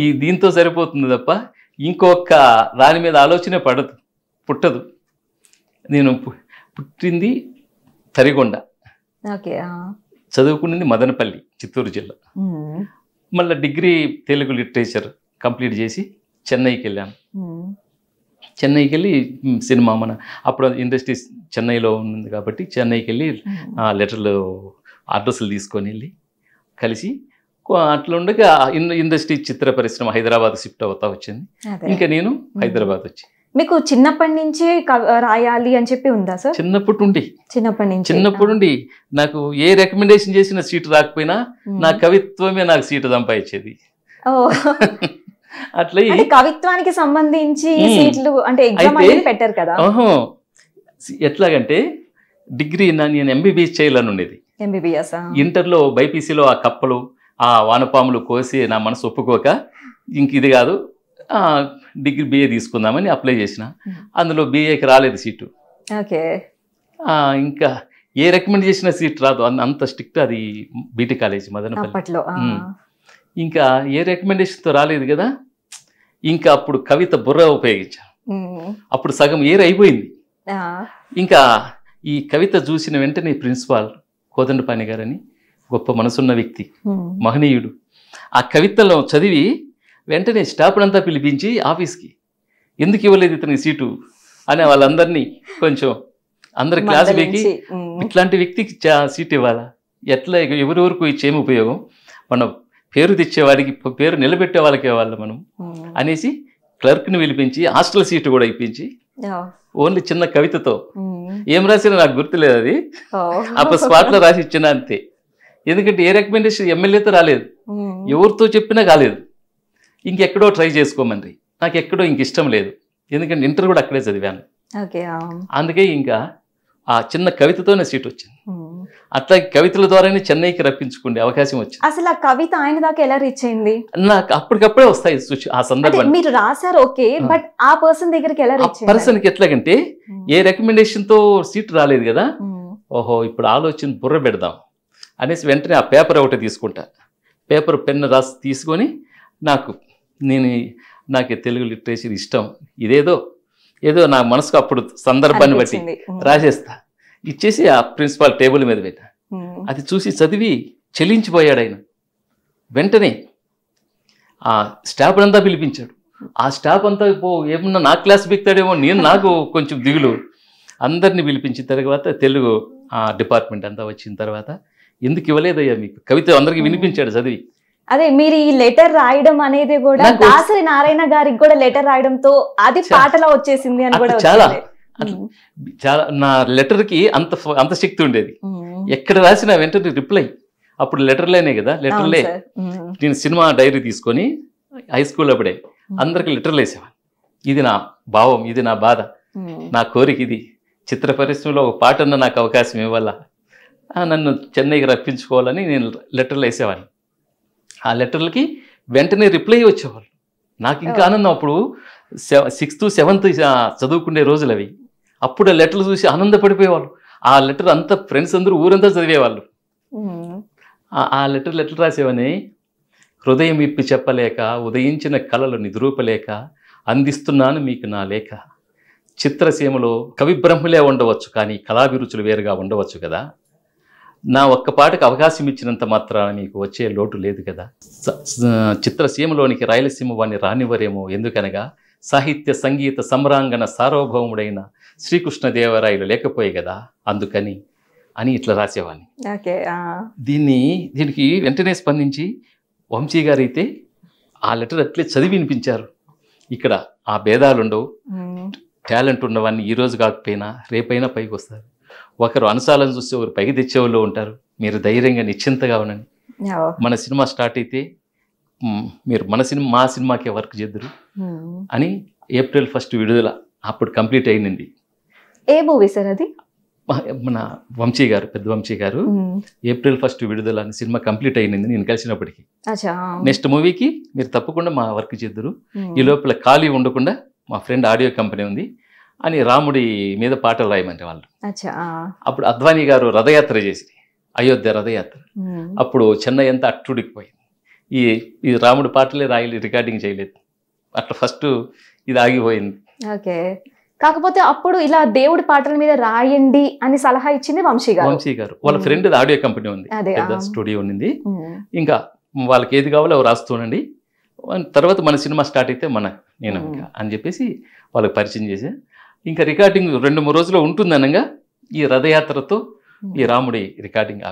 ఈ దీంతో సరిపోతుంది తప్ప ఇంకొక దాని మీద ఆలోచన పుట్టదు. నేను పుట్టింది తరిగొండ, చదువుకున్నది మదనపల్లి, చిత్తూరు జిల్లా. మళ్ళీ డిగ్రీ తెలుగు లిటరేచర్ కంప్లీట్ చేసి చెన్నైకి వెళ్ళాను. చెన్నైకి వెళ్ళి సినిమా అప్పుడు ఇండస్ట్రీస్ చెన్నైలో ఉంది కాబట్టి చెన్నైకి వెళ్ళి లెటర్లు అడ్రస్లు తీసుకొని వెళ్ళి కలిసి అట్లా ఉండగా ఇండస్ట్రీ చిత్ర పరిశ్రమ హైదరాబాద్ షిఫ్ట్ అవుతా వచ్చింది. ఇంకా నేను హైదరాబాద్ వచ్చి. మీకు చిన్నప్పటి నుంచే రాయాలి అని చెప్పి ఉందా సార్? చిన్నప్పటి నుండి నాకు ఏ రికమెండేషన్ చేసిన సీటు రాకపోయినా నా కవిత్వమే నాకు సీటు సంపాదించేది. అట్లా కవిత్వానికి సంబంధించి సీట్లు అంటే ఎగ్జామ్ అనేది పెట్టారు కదా? ఎట్లాగంటే డిగ్రీ నేను ఎంబీబీఎస్ చేయాలని ఉండేది. ఇంటర్లో బైపీసీలో ఆ కప్పలు ఆ వానపాములు కోసి నా మనసు ఒప్పుకోక ఇంక ఇది కాదు డిగ్రీ BA తీసుకుందామని అప్లై చేసిన. అందులో BAకి రాలేదు సీటు. ఇంకా ఏ రికమెండ్ చేసిన సీట్ రాదు, అంత స్ట్రిక్ట్ అది బీటీ కాలేజ్ మదనపల్లి. ఇంకా ఏ రికమెండేషన్తో రాలేదు కదా, ఇంకా అప్పుడు కవిత బుర్ర ఉపయోగించాను. అప్పుడు సగం అయిపోయింది. ఇంకా ఈ కవిత చూసిన వెంటనే ప్రిన్సిపాల్ కోదండపాణి గారని గొప్ప మనసున్న వ్యక్తి, మహనీయుడు, ఆ కవితలో చదివి వెంటనే స్టాఫ్నంతా పిలిపించి ఆఫీస్కి ఎందుకు ఇవ్వలేదు ఇతనికి సీటు అనే వాళ్ళందరినీ కొంచెం అందరి క్లాస్ పీకి ఇట్లాంటి వ్యక్తికి సీట్ ఇవ్వాలా, ఎట్లా ఎవరెవరికి ఇచ్చేమి ఉపయోగం, మనం పేరు తెచ్చేవాడికి పేరు నిలబెట్టే వాళ్ళకి ఇవ్వాలి మనం అనేసి క్లర్క్ని పిలిపించి హాస్టల్ సీటు కూడా ఇప్పించి ఓన్లీ చిన్న కవితతో ఏం రాసినా నాకు గుర్తులేదు, అది అప్పుడు స్పాట్లో రాసి ఇచ్చిన అంతే. ఎందుకంటే ఏ రికమెండేషన్ ఎమ్మెల్యేతో రాలేదు, ఎవరితో చెప్పినా కాలేదు. ఇంకెక్కడో ట్రై చేసుకోమని నాకు ఎక్కడో ఇంక ఇష్టం లేదు, ఎందుకంటే ఇంటర్ కూడా అక్కడే చదివాను. అందుకే ఇంకా ఆ చిన్న కవితతోనే సీట్ వచ్చింది. అట్లా కవితల ద్వారానే చెన్నైకి రప్పించుకునే అవకాశం వచ్చింది. అసలు ఆ కవిత ఆయన దాకా ఎలా రీచ్ అయింది? నాకు అప్పటికప్పుడే వస్తాయి ఆ సందర్భం. మీరు రాశారు ఓకే, బట్ ఆ పర్సన్ దగ్గరికి ఎలా రీచ్ అయ్యారు? పర్సన్కి ఎట్లాగంటే ఏ రికమెండేషన్ తో సీట్ రాలేదు కదా, ఓహో ఇప్పుడు ఆలోచన బుర్ర పెడదాం అనేసి వెంటనే ఆ పేపర్ ఒకటి తీసుకుంటా. పేపర్ పెన్ను రాసి తీసుకొని నాకు తెలుగు లిటరేచర్ ఇష్టం, ఏదో నా మనసుకు అప్పుడు సందర్భాన్ని బట్టి రాసేస్తా, ఇచ్చేసి ఆ ప్రిన్సిపాల్ టేబుల్ మీద పెట్టా. అది చూసి చదివి చెలించిపోయాడు ఆయన. వెంటనే ఆ స్టాఫ్ అంతా పిలిపించాడు. ఆ స్టాఫ్ అంతా ఏమన్నా నా క్లాస్ బిక్తాడేమో నాకు కొంచెం దిగులు. అందరినీ పిలిపించిన తర్వాత తెలుగు డిపార్ట్మెంట్ అంతా వచ్చిన తర్వాత ఎందుకు ఇవ్వలేదయ్యా మీకు కవిత అందరికి వినిపించాడు చదివి. అదే మీరు ఈ లెటర్ రాయడం అనేది కూడా దాసరి నారాయణ గారికి కూడా లెటర్ రాయడంతో అది పాటలా వచ్చేసింది అని కూడా చాలా నా లెటర్కి అంత శక్తి ఉండేది. ఎక్కడ రాసినా వెంటనే రిప్లై. అప్పుడు లెటర్లేనే కదా, లెటర్లే. నేను సినిమా డైరీ తీసుకొని హై స్కూల్ అప్పుడే అందరికి లెటర్లు వేసేవాడిని. ఇది నా భావం, ఇది నా బాధ, నా కోరిక ఇది, చిత్ర పరిశ్రమలో ఒక పాటన్న నాకు అవకాశం ఇవ్వాలా, నన్ను చెన్నైకి రప్పించుకోవాలని నేను లెటర్లు వేసేవాడిని. ఆ లెటర్లకి వెంటనే రిప్లై వచ్చేవాళ్ళు. నాకు ఇంకా ఆనందం. అప్పుడు 6th 7th చదువుకునే రోజులు అవి. అప్పుడు ఆ లెటర్లు చూసి ఆనందపడిపోయేవాళ్ళు. ఆ లెటర్ అంతా ఫ్రెండ్స్ అందరూ ఊరంతా చదివేవాళ్ళు. ఆ లెటర్లు ఎట్లా రాసేవని, హృదయం ఇప్పి చెప్పలేక ఉదయించిన కళలు నిద్రూపలేక అందిస్తున్నాను మీకు నా లేఖ. చిత్రసీమలో కవి బ్రహ్మలే ఉండవచ్చు, కానీ కళాభిరుచులు వేరుగా ఉండవచ్చు కదా. నా ఒక్క పాటకు అవకాశం ఇచ్చినంత మాత్రాన మీకు వచ్చే లోటు లేదు కదా. చిత్రసీమలోనికి రాయలసీమ వాణ్ణి రానివ్వరేమో, ఎందుకనగా సాహిత్య సంగీత సమ్రాంగణ సార్వభౌముడైన శ్రీకృష్ణదేవరాయలు లేకపోయే కదా, అందుకని అని ఇట్లా రాసేవాడిని. దీనికి వెంటనే స్పందించి వంశీ గారు అయితే ఆ లెటర్ అట్లే చదివి వినిపించారు. ఇక్కడ ఆ భేదాలు ఉండవు. టాలెంట్ ఉన్నవాడిని ఈ రోజు కాకపోయినా రేపైనా పైకి వస్తారు. ఒకరు అనుసాలను చూస్తే ఒకరు పైకి తెచ్చేవాళ్ళు ఉంటారు. మీరు ధైర్యంగా నిశ్చింతగా ఉండండి. మన సినిమా స్టార్ట్ అయితే మీరు మా సినిమాకే వర్క్ చేద్దరు అని April 1 విడుదల అప్పుడు కంప్లీట్ అయింది. ఏ మూవీ సార్ అది? మన వంశీ గారు, పెద్ద వంశీ గారు April 1 విడుదల అని సినిమా కంప్లీట్ అయింది నేను కలిసినప్పటికీ. నెక్స్ట్ మూవీకి మీరు తప్పకుండా మా వర్క్ చేద్దరు, ఈ లోపల ఖాళీ ఉండకుండా మా ఫ్రెండ్ ఆడియో కంపెనీ ఉంది అని రాముడి మీద పాటలు రాయమంటే వాళ్ళు. అప్పుడు అద్వానీ గారు రథయాత్ర చేసి, అయోధ్య రథయాత్ర, అప్పుడు చెన్నై అంతా అట్టుడికిపోయింది. ఈ రాముడి పాటలే రికార్డింగ్ చేయలేదు. అట్లా ఫస్ట్ ఇది ఆగిపోయింది. ఓకే. కాకపోతే అప్పుడు ఇలా దేవుడి పాటల మీద రాయండి అని సలహా ఇచ్చింది వంశీ గారు. వాళ్ళ ఫ్రెండ్ ఆడియో కంపెనీ ఉంది, పెద్ద స్టూడియో ఉంది. ఇంకా వాళ్ళకి ఏది కావాలో అవి రాస్తూనండి. తర్వాత మన సినిమా స్టార్ట్ అయితే నేను అని చెప్పేసి వాళ్ళకి పరిచయం చేసా. ఇంకా రికార్డింగ్ 2-3 రోజుల్లో ఉంటుంది అనగా ఈ రథయాత్రతో ఈ రాముడి రికార్డింగ్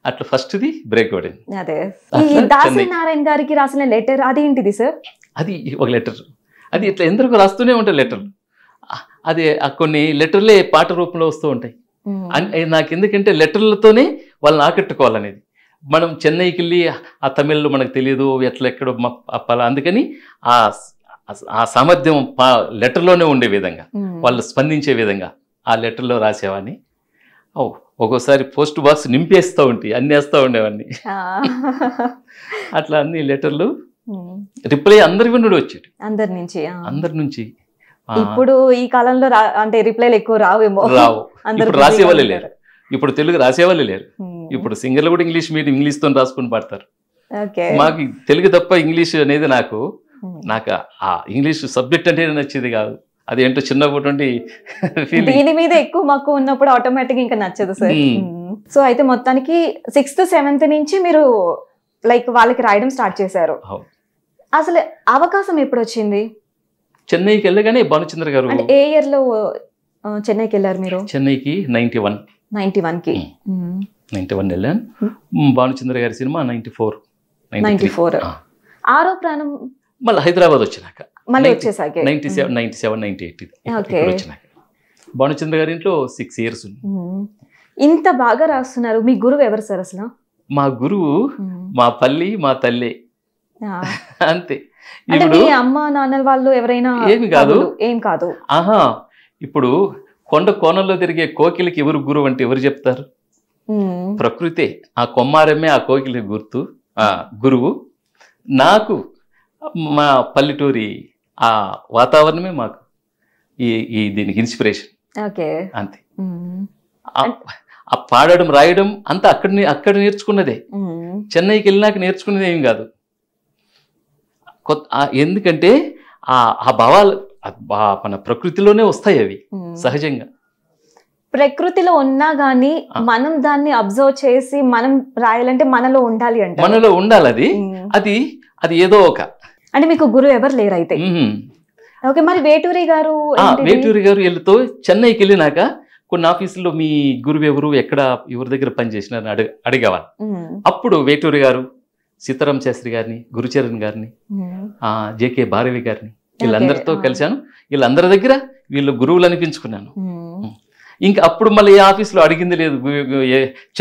అట్లా ఫస్ట్ది బ్రేక్ పడింది. దాసి నారాయణ గారికి రాసిన లెటర్ అదేంటిది సార్? అది ఒక లెటర్, అది ఇట్లా ఎందరికో రాస్తూనే ఉంటాయి లెటర్లు. అది కొన్ని లెటర్లే పాట రూపంలో వస్తూ ఉంటాయి. నాకు ఎందుకంటే లెటర్లతోనే వాళ్ళని ఆకట్టుకోవాలనేది. మనం చెన్నైకి వెళ్ళి ఆ తమిళ్లో మనకు తెలియదు ఎక్కడో అందుకని ఆ సామర్థ్యం లెటర్లోనే ఉండే విధంగా, వాళ్ళు స్పందించే విధంగా ఆ లెటర్లో రాసేవాడిని. ఒక్కోసారి పోస్ట్ బాక్స్ నింపేస్తూ ఉంటాయి, అన్ని వేస్తూ ఉండేవాడిని. అట్లా అన్ని లెటర్లు రిప్లై అందరి నుండి వచ్చేది, అందరి నుంచి. ఇప్పుడు ఈ కాలంలో అంటే రిప్లైలు ఎక్కువ రావేమో, ఇప్పుడు రాసేవాళ్ళే లేరు, ఇప్పుడు తెలుగు రాసేవాళ్ళే లేరు. ఇప్పుడు సింగర్లు కూడా ఇంగ్లీష్ తో రాసుకుని పాడతారు. మాకు తెలుగు తప్ప ఇంగ్లీష్ అనేది నాకు ఆ ఇంగ్లీష్ సబ్జెక్ట్ అంటే నచ్చేది కాదు. అదేంటో చిన్నప్పటి దీని మీద ఎక్కువ మాకు ఉన్నప్పుడు ఆటోమేటిక్ ఇంకా నచ్చదు సార్. సో అయితే మొత్తానికి 6th 7th నుంచి మీరు లైక్ వాళ్ళకి రాయడం స్టార్ట్ చేశారు. అసలు అవకాశం ఎప్పుడు వచ్చింది? చెన్నైకి వెళ్ళగానే భానుచంద్ర గారు. ఏ ఇయర్ లో చెన్నైకి వెళ్ళారు మీరు? చెన్నైకి 91 కి 91 వెళ్ళాను. భానుచంద్ర గారి సినిమా 94 ఆరో ప్రాణం మళ్ళీ హైదరాబాద్ వచ్చినాక మళ్ళీ వచ్చేసాక 97 98 వచ్చినాక భానుచంద్ర గారి ఇంట్లో 6 years ఉంది. ఇంత బాగా రాస్తున్నారు. మీ గురువు ఎవరు సార్ అసలు? మా గురువు మా పల్లి, మా తల్లి, అంతే. మీ అమ్మ నాన్న వాళ్ళు ఎవరైనా? ఏం కాదు. ఆహా, ఇప్పుడు కొండ కోణంలో తిరిగే కోకిలకి ఎవరు గురువు అంటే ఎవరు చెప్తారు? ప్రకృతే. ఆ కొమ్మారమే ఆ కోకిలి గురువు. నాకు మా పల్లెటూరి ఆ వాతావరణమే మాకు దీనికి ఇన్స్పిరేషన్. అంతే. ఆ పాడడం రాయడం అంతా అక్కడ నేర్చుకున్నదే. చెన్నైకి వెళ్ళినాక నేర్చుకున్నది ఏం కాదు. ఎందుకంటే ఆ భావాలు మన ప్రకృతిలోనే వస్తాయి, అవి సహజంగా. ప్రకృతిలో ఉన్నా గానీ మనం దాన్ని అబ్జర్వ్ చేసి మనం రాయాలంటే మనలో ఉండాలి అంటే మనలో ఉండాలి. అది ఏదో ఒక అంటే మీకు గురువు ఎవరు లేరు అయితే? ఓకే. మరి వేటూరి గారు వెళ్తూ చెన్నైకి వెళ్ళినాక కొన్ని ఆఫీసుల్లో మీ గురువు ఎవరు, ఎక్కడ ఎవరి దగ్గర పనిచేసినారని అడిగేవాళ్ళు. అప్పుడు వేటూరి గారు, సీతారాం శాస్త్రి గారిని, గురుచరణ్ గారిని, జేకే భారవి గారిని, వీళ్ళందరితో కలిశాను. వీళ్ళందరి దగ్గర వీళ్ళు గురువులు అనిపించుకున్నాను. ఇంకా అప్పుడు మళ్ళీ ఏ ఆఫీసులో అడిగింది లేదు.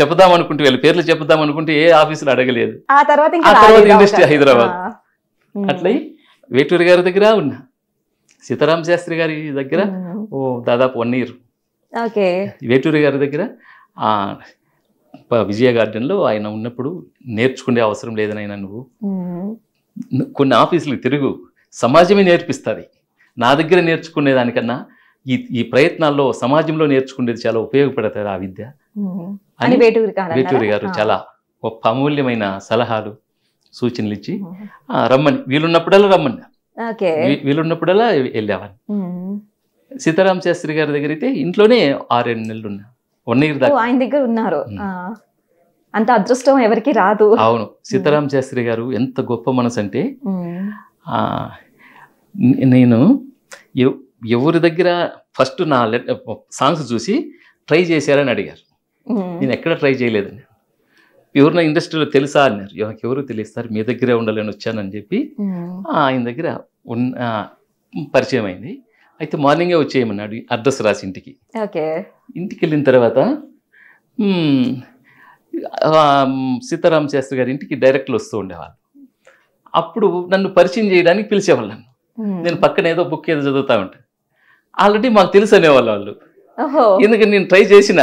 చెప్దాం అనుకుంటే వీళ్ళ పేర్లు చెప్దాం అనుకుంటే ఏ ఆఫీసులో అడగలేదు. ఆ తర్వాత ఇండస్ట్రీ హైదరాబాద్. అట్లా వేటూరి గారి దగ్గర ఉన్నా, సీతారాం శాస్త్రి గారి దగ్గర దాదాపు 1 year. వేటూరి గారి దగ్గర విజయ గార్డెన్లో ఆయన ఉన్నప్పుడు నేర్చుకునే అవసరం లేదనైనా నువ్వు కొన్ని ఆఫీసులకు తిరుగు, సమాజమే నేర్పిస్తుంది. నా దగ్గర నేర్చుకునే దానికన్నా ఈ ప్రయత్నాల్లో సమాజంలో నేర్చుకునేది చాలా ఉపయోగపడుతుంది ఆ విద్య అని వేటూరి గారు చాలా గొప్ప అమూల్యమైన సలహాలు, సూచనలు ఇచ్చి రమ్మని, వీలున్నప్పుడల్లా రమ్మని, వీలున్నప్పుడల్లా వెళ్ళేవాడిని. సీతారాం శాస్త్రి గారి దగ్గర అయితే ఇంట్లోనే 6-7 నెలలు ఉన్నా. 1 year దాకా ఆయన దగ్గర ఉన్నారు. అంత అదృష్టం ఎవరికి రాదు. అవును. సీతారాం శాస్త్రి గారు ఎంత గొప్ప మనసు అంటే, నేను ఎవరి దగ్గర ఫస్ట్ నా సాంగ్స్ చూసి ట్రై చేశారని అడిగారు. నేను ఎక్కడ ట్రై చేయలేదండి. ఎవరు నా ఇండస్ట్రీలో తెలుసా అన్నారు. ఎవరు తెలుస్తారు, మీ దగ్గరే ఉండాలని వచ్చానని చెప్పి ఆయన దగ్గర పరిచయం అయింది. అయితే మార్నింగే వచ్చేయమన్నాడు అడ్రస్ రాసి ఇంటికి. ఓకే. ఇంటికి వెళ్ళిన తర్వాత సీతారామ శాస్త్రి గారి ఇంటికి డైరెక్ట్లు వస్తూ ఉండేవాళ్ళు. అప్పుడు నన్ను పరిచయం చేయడానికి పిలిచేవాళ్ళు నన్ను. నేను పక్కన ఏదో బుక్ ఏదో చదువుతా ఉంటాను. ఆల్రెడీ మాకు తెలుసు అనేవాళ్ళు వాళ్ళు. ఎందుకంటే నేను ట్రై చేసిన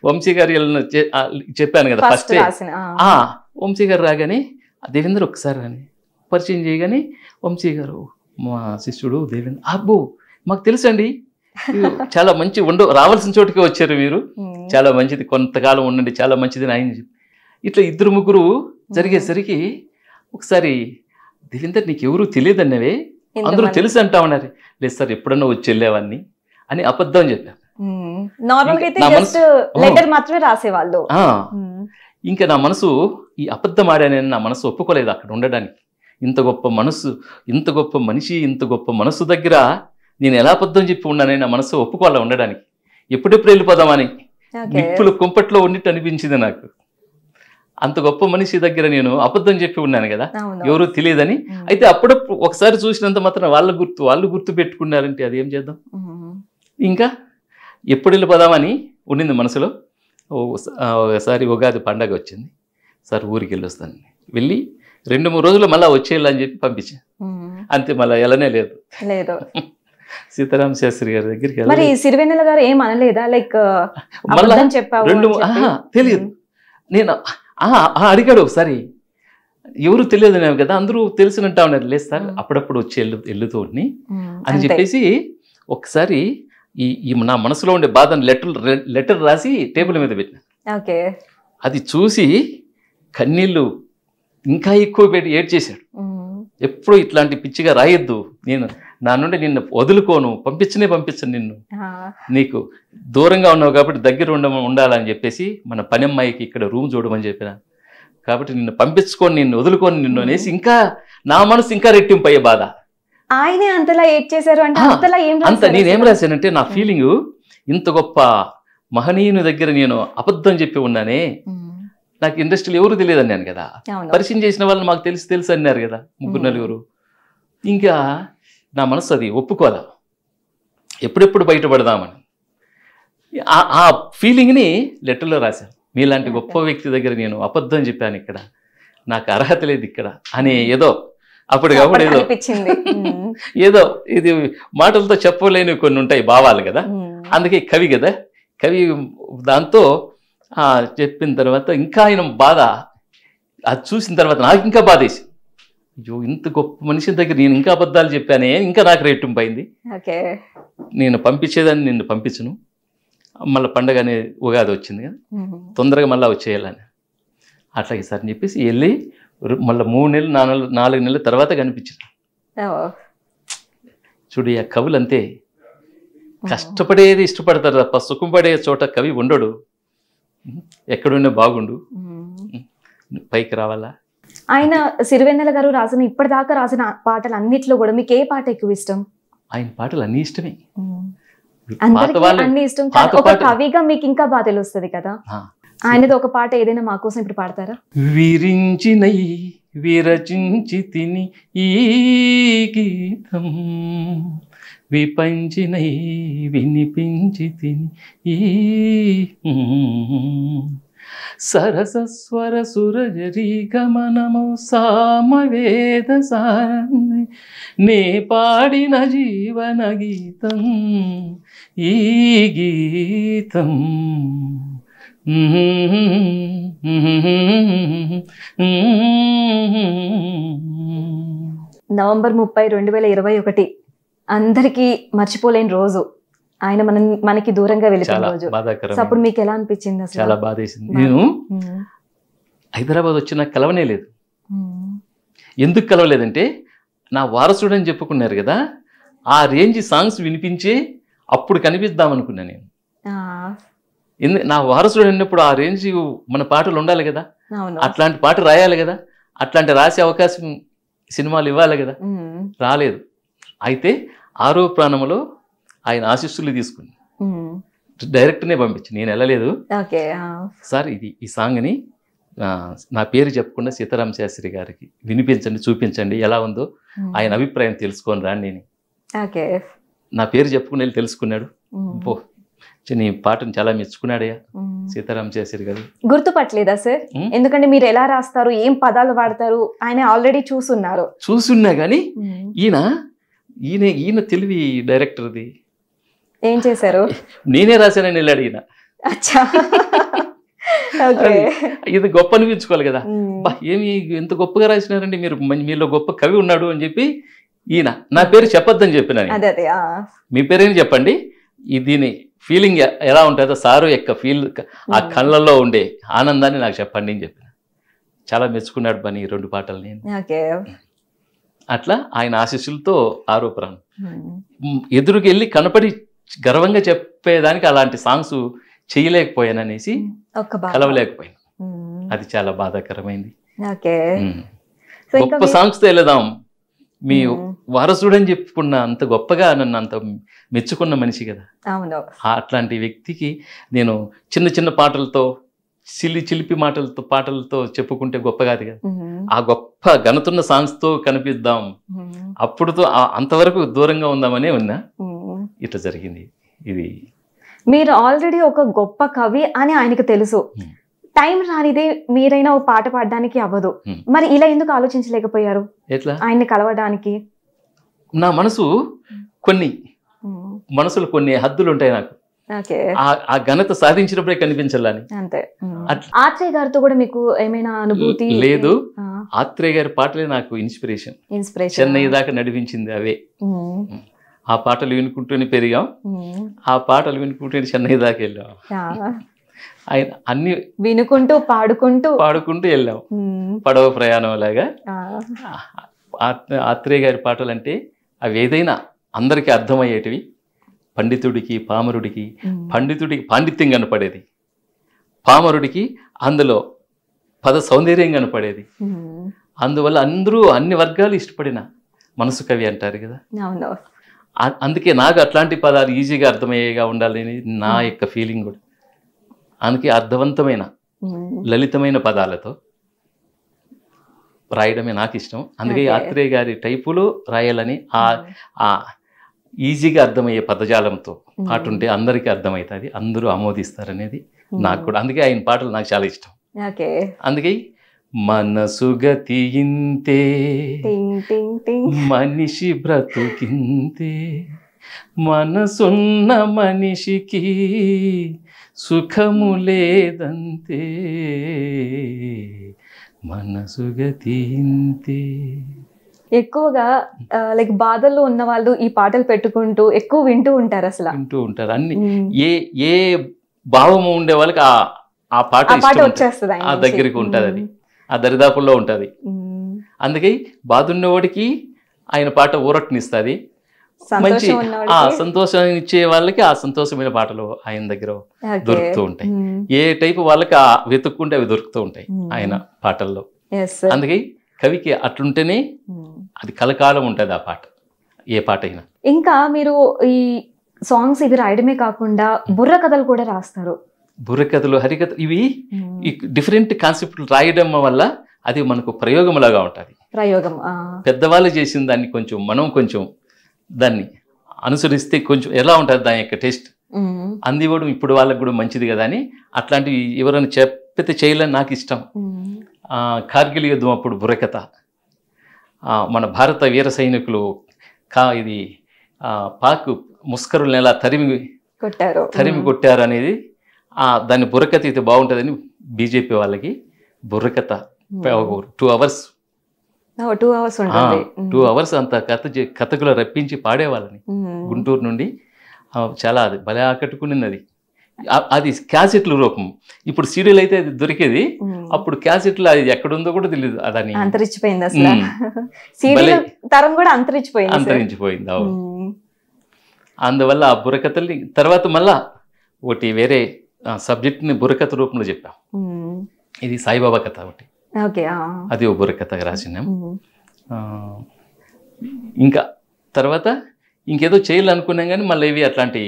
వంశీ గారు చెప్పాను కదా ఫస్ట్ వంశీ గారు రాగానే దేవేంద్ర ఒకసారి అని పరిచయం చేయగానే వంశీ గారు మా శిష్యుడు దేవేంద్ర అబ్బో మాకు తెలుసండి, చాలా మంచి రావాల్సిన చోటుకే వచ్చారు మీరు, చాలా మంచిది, కొంతకాలం ఉండండి, చాలా మంచిది అని ఆయన ఇట్లా 2-3 జరిగేసరికి ఒకసారి దేవేందర్ నీకు ఎవరు తెలియదన్నవే, అందరూ తెలుసు అంటా ఉన్నారు. లేదు సార్ ఎప్పుడన్నా వచ్చి వెళ్ళేవాన్ని అని అబద్ధం చెప్పాను. ఇంకా నా మనసు ఈ అబద్ధం ఆడానని నా మనసు ఒప్పుకోలేదు అక్కడ ఉండడానికి. ఇంత గొప్ప మనిషి ఇంత గొప్ప మనసు దగ్గర నేను ఎలా అబద్ధం చెప్పి ఉన్నానని నా మనసు ఒప్పుకోవాలి ఉండడానికి. ఎప్పుడెప్పుడు వెళ్ళిపోదామని నిప్పులు కుంపట్లో ఉన్నట్టు అనిపించింది నాకు. అంత గొప్ప మనిషి దగ్గర నేను అబద్ధం చెప్పి ఉన్నాను కదా, ఎవరు తెలియదని. అయితే అప్పుడప్పుడు ఒకసారి చూసినంత మాత్రం వాళ్ళు గుర్తు పెట్టుకున్నారంటే అది ఏం చేద్దాం. ఇంకా ఎప్పుడు వెళ్ళిపోదామని ఉండింది మనసులో. ఒకసారి ఉగాది పండగ వచ్చింది, సార్ ఊరికి వెళ్ళొస్తాను, వెళ్ళి 2-3 రోజులు మళ్ళీ వచ్చేయాలని చెప్పి పంపించాను. అంతే, మళ్ళీ వెళ్ళనే లేదు. సీతారామ శాస్త్రి గారి దగ్గరికి మరి సిరివెన్నెల గారు ఏం అనలేదా? లైక్ తెలియదు. నేను అడిగాడు ఒకసారి, ఎవరు తెలియదు కదా, అందరూ తెలిసినట్టు ఉన్నారు. లేదు సార్ అప్పుడప్పుడు వచ్చి వెళ్తూ అని చెప్పేసి ఒకసారి ఈ నా మనసులో ఉండే బాధను లెటర్ రాసి టేబుల్ మీద పెట్టినా. అది చూసి కన్నీళ్ళు ఇంకా ఎక్కువ పెట్టి ఏడ్చేశాడు. ఎప్పుడు ఇట్లాంటి పిచ్చిగా రాయొద్దు, నేను నా నుండి నిన్ను వదులుకోను, పంపించను నిన్ను, నీకు దూరంగా ఉన్నావు కాబట్టి దగ్గర ఉండాలని చెప్పేసి మన పని అమ్మాయికి ఇక్కడ రూమ్ చూడమని చెప్పిన, కాబట్టి నిన్ను పంపించుకొని నిన్ను వదులుకొని నిన్ను అనేసి ఇంకా నా మనసు ఇంకా రెట్టింపు అయ్యే బాధ. ఆయనే అంతలా ఏడ్చేశారు అంటే అంత నేనేం రాశానంటే నా ఫీలింగ్, ఇంత గొప్ప మహనీయుని దగ్గర నేను అబద్ధం చెప్పి ఉన్నానే, నాకు ఇండస్ట్రీలో ఎవరు తెలియదు అన్నాను కదా, పరిచయం చేసిన వాళ్ళు మాకు తెలుసు అన్నారు కదా 3-4. ఇంకా నా మనసు అది ఒప్పుకోదా, ఎప్పుడెప్పుడు బయటపడదామని ఆ ఫీలింగ్ని లెటర్లో రాశాను. మీలాంటి గొప్ప వ్యక్తి దగ్గర నేను అబద్ధం చెప్పాను, ఇక్కడ నాకు అర్హత లేదు ఇక్కడ అని ఏదో అప్పటికప్పుడు ఏదో ఇది మాటలతో చెప్పలేని కొన్ని ఉంటాయి భావాలు కదా, అందుకే కవి కదా, కవి దాంతో చెప్పిన తర్వాత ఇంకా ఆయన బాధ అది చూసిన తర్వాత నాకు ఇంకా బాధ వేసి, అయ్యో ఇంత గొప్ప మనిషి దగ్గర నేను ఇంకా అబద్ధాలు చెప్పానే, ఇంకా నాకు రెట్టింపు అయింది. నేను పంపించేదాన్ని నిన్ను పంపించను, మళ్ళీ పండగ అనే ఉగాది వచ్చింది కదా, తొందరగా మళ్ళీ వచ్చేయాలని అట్లాగే సార్ అని చెప్పేసి వెళ్ళి మళ్ళీ 3 నెలలు 4 నెలల తర్వాత కనిపించింది. చూడు ఆ కవులు అంతే, కష్టపడేది ఇష్టపడతారు తప్ప సుఖం పడే చోట కవి ఉండడు. ఎక్కడున్నా బాగుండు, పైకి రావాలా. ఆయన సిరివెన్నెల గారు ఇప్పటిదాకా రాసిన పాటలు అన్నిట్లో కూడా మీకు ఏ పాట ఎక్కువ ఇష్టం? ఆయన పాటలు అన్ని ఇష్టమే, అన్ని ఇష్టం. ఒక కవిగా మీకు ఇంకా బాగా తెలుస్తుంది కదా, ఆయనది ఒక పాట ఏదైనా మా కోసం ఇప్పుడు పాడతారా? విరించినై విరచించి తిని ఈ గీతం, విపంచినై వినిపించి తిని ఈ సరసస్వర సురజరీ గమనము సామవేద సారంది నే పాడిన జీవన గీతం ఈ గీతం. నవంబర్ 30, 2021 అందరికీ మర్చిపోలేని రోజు. ఆయన మనకి దూరంగా వెళ్ళిపోయిన రోజు. అప్పుడు మీకు ఎలా అనిపించింది? అసలు చాలా బాధ వేసింది. నేను హైదరాబాద్ వచ్చిన కలవనే లేదు. ఎందుకు కలవలేదంటే నా వారసుడు అని చెప్పుకున్నారు కదా, ఆ రేంజ్ సాంగ్స్ వినిపించే అప్పుడు కనిపిద్దాం అనుకున్నా నేను. నా వారసుడు అన్నప్పుడు ఆ రేంజ్ మన పాటలు ఉండాలి కదా, అట్లాంటి పాట రాయాలి కదా, అట్లాంటి రాసే అవకాశం సినిమాలు ఇవ్వాలి కదా, రాలేదు. అయితే 6వ ప్రాణంలో ఆయన ఆశీస్సులు తీసుకుని డైరెక్ట్నే పంపించి నేను వెళ్ళలేదు. సార్ ఈ సాంగ్ని నా పేరు చెప్పకుండా సీతారామ శాస్త్రి గారికి వినిపించండి, చూపించండి, ఎలా ఉందో ఆయన అభిప్రాయం తెలుసుకొని రాండి నేను. ఓకే. నా పేరు చెప్పుకుని వెళ్ళి తెలుసుకున్నాడు. పో నీ పాటను చాలా మెచ్చుకున్నాడయ్యా సీతారామ శాస్త్రి గారు. గుర్తుపట్టలేదా సార్? ఎందుకంటే మీరు ఎలా రాస్తారు, ఏం పదాలు వాడతారు, ఆయన ఆల్రెడీ చూసున్నా కానీ ఈయన తెలివి డైరెక్టర్ది. ఏం చేశారు? నేనే రాశానని వెళ్ళాడు ఈయన. ఇది గొప్ప అనిపించుకోవాలి కదా, ఏమి ఎంత గొప్పగా రాసినారండి మీరు, మీలో గొప్ప కవి ఉన్నాడు అని చెప్పి ఈయన నా పేరు చెప్పొద్దని చెప్పిన. మీ పేరేం చెప్పండి, దీని ఫీలింగ్ ఎలా ఉంటుందో సారు యొక్క ఫీల్, ఆ కళ్ళల్లో ఉండే ఆనందాన్ని నాకు చెప్పండి అని చెప్పిన. చాలా మెచ్చుకున్నాడు పని ఈ 2 పాటల్ని. అట్లా ఆయన ఆశీస్సులతో ఆరోపణ ఎదురుకి వెళ్ళి కనపడి గర్వంగా చెప్పేదానికి అలాంటి సాంగ్స్ చేయలేకపోయాననేసి కలవలేకపోయాను. అది చాలా బాధాకరమైంది. గొప్ప సాంగ్స్తో వెళదాం, మీ వారసుడని చెప్పుకున్న అంత గొప్పగా నన్ను అంత మెచ్చుకున్న మనిషి కదా. అట్లాంటి వ్యక్తికి నేను చిన్న చిన్న పాటలతో చిలిపి పాటలతో చెప్పుకుంటే గొప్ప కాదు కదా. ఆ గొప్ప ఘనతున్న సాంగ్స్తో కనిపిద్దాం, అప్పుడుతో అంతవరకు దూరంగా ఉందామనే ఉన్నా. ఇట్లా జరిగింది. ఇది మీరు ఆల్రెడీ ఒక గొప్ప కవి అని ఆయనకు తెలుసు, టైం రానిదే మీరైనా ఒక పాట పాడడానికి అవ్వదు, మరి ఇలా ఎందుకు ఆలోచించలేకపోయారు? ఎట్లా ఆయన్ని కలవడానికి? నా మనసులు కొన్ని హద్దులు ఉంటాయి నాకు. ఆ ఘనత సాధించినప్పుడే కనిపించాలని. అంతే. ఆత్రేయ గారితో కూడా మీకు ఏమైనా అనుభూతి? లేదు, ఆత్రేయ గారి పాటలే నాకు ఇన్స్పిరేషన్. చెన్నై దాకా నడిపించింది అవే. ఆ పాటలు వినుకుంటూనే పెరిగాం, ఆ పాటలు వినుకుంటూనే చెన్నై దాకా వెళ్ళాం. ఆయన అన్ని వినుకుంటూ పాడుకుంటూ వెళ్ళాం, పడవ ప్రయాణం లాగా. ఆత్రేయ గారి పాటలు అంటే అవి ఏదైనా అందరికీ అర్థమయ్యేటివి. పండితుడికి పామరుడికి, పండితుడికి పాండిత్యం కనపడేది, పామరుడికి అందులో పద సౌందర్యం కనపడేది. అందువల్ల అందరూ అన్ని వర్గాలు ఇష్టపడిన మనసు కవి అంటారు కదా. అందుకే నాకు అట్లాంటి పదాలు ఈజీగా అర్థమయ్యేగా ఉండాలని నా యొక్క ఫీలింగ్ కూడా. అందుకే అర్థవంతమైన లలితమైన పదాలతో రాయడమే నాకు ఇష్టం. అందుకే ఆత్రేయ గారి టైపులో రాయాలని, ఆ ఈజీగా అర్థమయ్యే పదజాలంతో పాట ఉంటే అందరికీ అర్థమవుతుంది, అందరూ ఆమోదిస్తారనేది నాకు కూడా. అందుకే ఆయన పాటలు నాకు చాలా ఇష్టం. అందుకే మనసుగతి ఇంతే, మనిషి బ్రతుకింతే, మనసున్న మనిషికి సుఖము లేదంతే, మనసుగతి ఇంతే. ఎక్కువగా లైక్ బాధల్లో ఉన్న వాళ్ళు ఈ పాటలు పెట్టుకుంటూ ఎక్కువ వింటూ ఉంటారు. వింటూ ఉంటారు అన్ని. ఏ భావము ఉండే వాళ్ళకి ఆ పాట వచ్చేస్తుంది, ఆ దగ్గరికి ఉంటుంది, అది ఆ దరిదాపుల్లో ఉంటుంది. అందుకే బాధ ఉన్నవాడికి ఆయన పాట ఊరటనిస్తుంది, మంచి సంతోషాన్ని ఇచ్చే వాళ్ళకి ఆ సంతోషమైన పాటలు ఆయన దగ్గర దొరుకుతూ ఉంటాయి. ఏ టైపు వాళ్ళకి వెతుక్కుంటే అవి దొరుకుతూ ఉంటాయి ఆయన పాటల్లో. అందుకే కవికి అట్లుంటేనే అది కలకాలం ఉంటుంది ఆ పాట, ఏ పాట అయినా. ఇంకా మీరు ఈ సాంగ్స్ ఇవి రాయడమే కాకుండా బుర్ర కథలు కూడా రాస్తారు. బుర్ర కథలు, హరికథలు, ఇవి డిఫరెంట్ కాన్సెప్ట్లు రాయడం వల్ల అది మనకు ప్రయోగం లాగా ఉంటుంది. ప్రయోగం పెద్దవాళ్ళు చేసిన దాన్ని మనం కొంచెం దాన్ని అనుసరిస్తే కొంచెం ఎలా ఉంటుంది దాని యొక్క టేస్ట్ అందివ్వడం ఇప్పుడు వాళ్ళకి కూడా మంచిది కదా అని అట్లాంటివి ఎవరైనా చెప్పితే చేయాలని నాకు ఇష్టం. కార్గిల్ యుద్ధం అప్పుడు బుర్రకథ, మన భారత వీర సైనికులు ఇది పాక్ ముస్కరులను ఎలా తరిమి కొట్టారు అనేది దాన్ని బుర్రకథ అయితే బాగుంటుందని బీజేపీ వాళ్ళకి బుర్రకథ 2 hours 2 hours అంత కథకులు రప్పించి పాడేవాళ్ళని గుంటూరు నుండి. చాలా అది భలే ఆకట్టుకున్నది. అది క్యాసెట్ల రూపం. ఇప్పుడు సీడీలు అయితే అది దొరికేది, అప్పుడు క్యాసెట్లు అది ఎక్కడుందో కూడా తెలియదు. అదని అంతరించిపోయింది, అసలు సీడీల తరం కూడా అంతరించిపోయింది. అవును. అందువల్ల ఆ బుర్రకథల్ని తర్వాత మళ్ళా ఒకటి వేరే సబ్జెక్ట్ని బుర్రకథ రూపంలో చెప్పాం. ఇది సాయిబాబా కథ ఒకటి, అది ఓ బుర్రకథగా రాసినాం. ఇంకా తర్వాత ఇంకేదో చేయాలనుకున్నాం కానీ మళ్ళీ ఇవి అట్లాంటి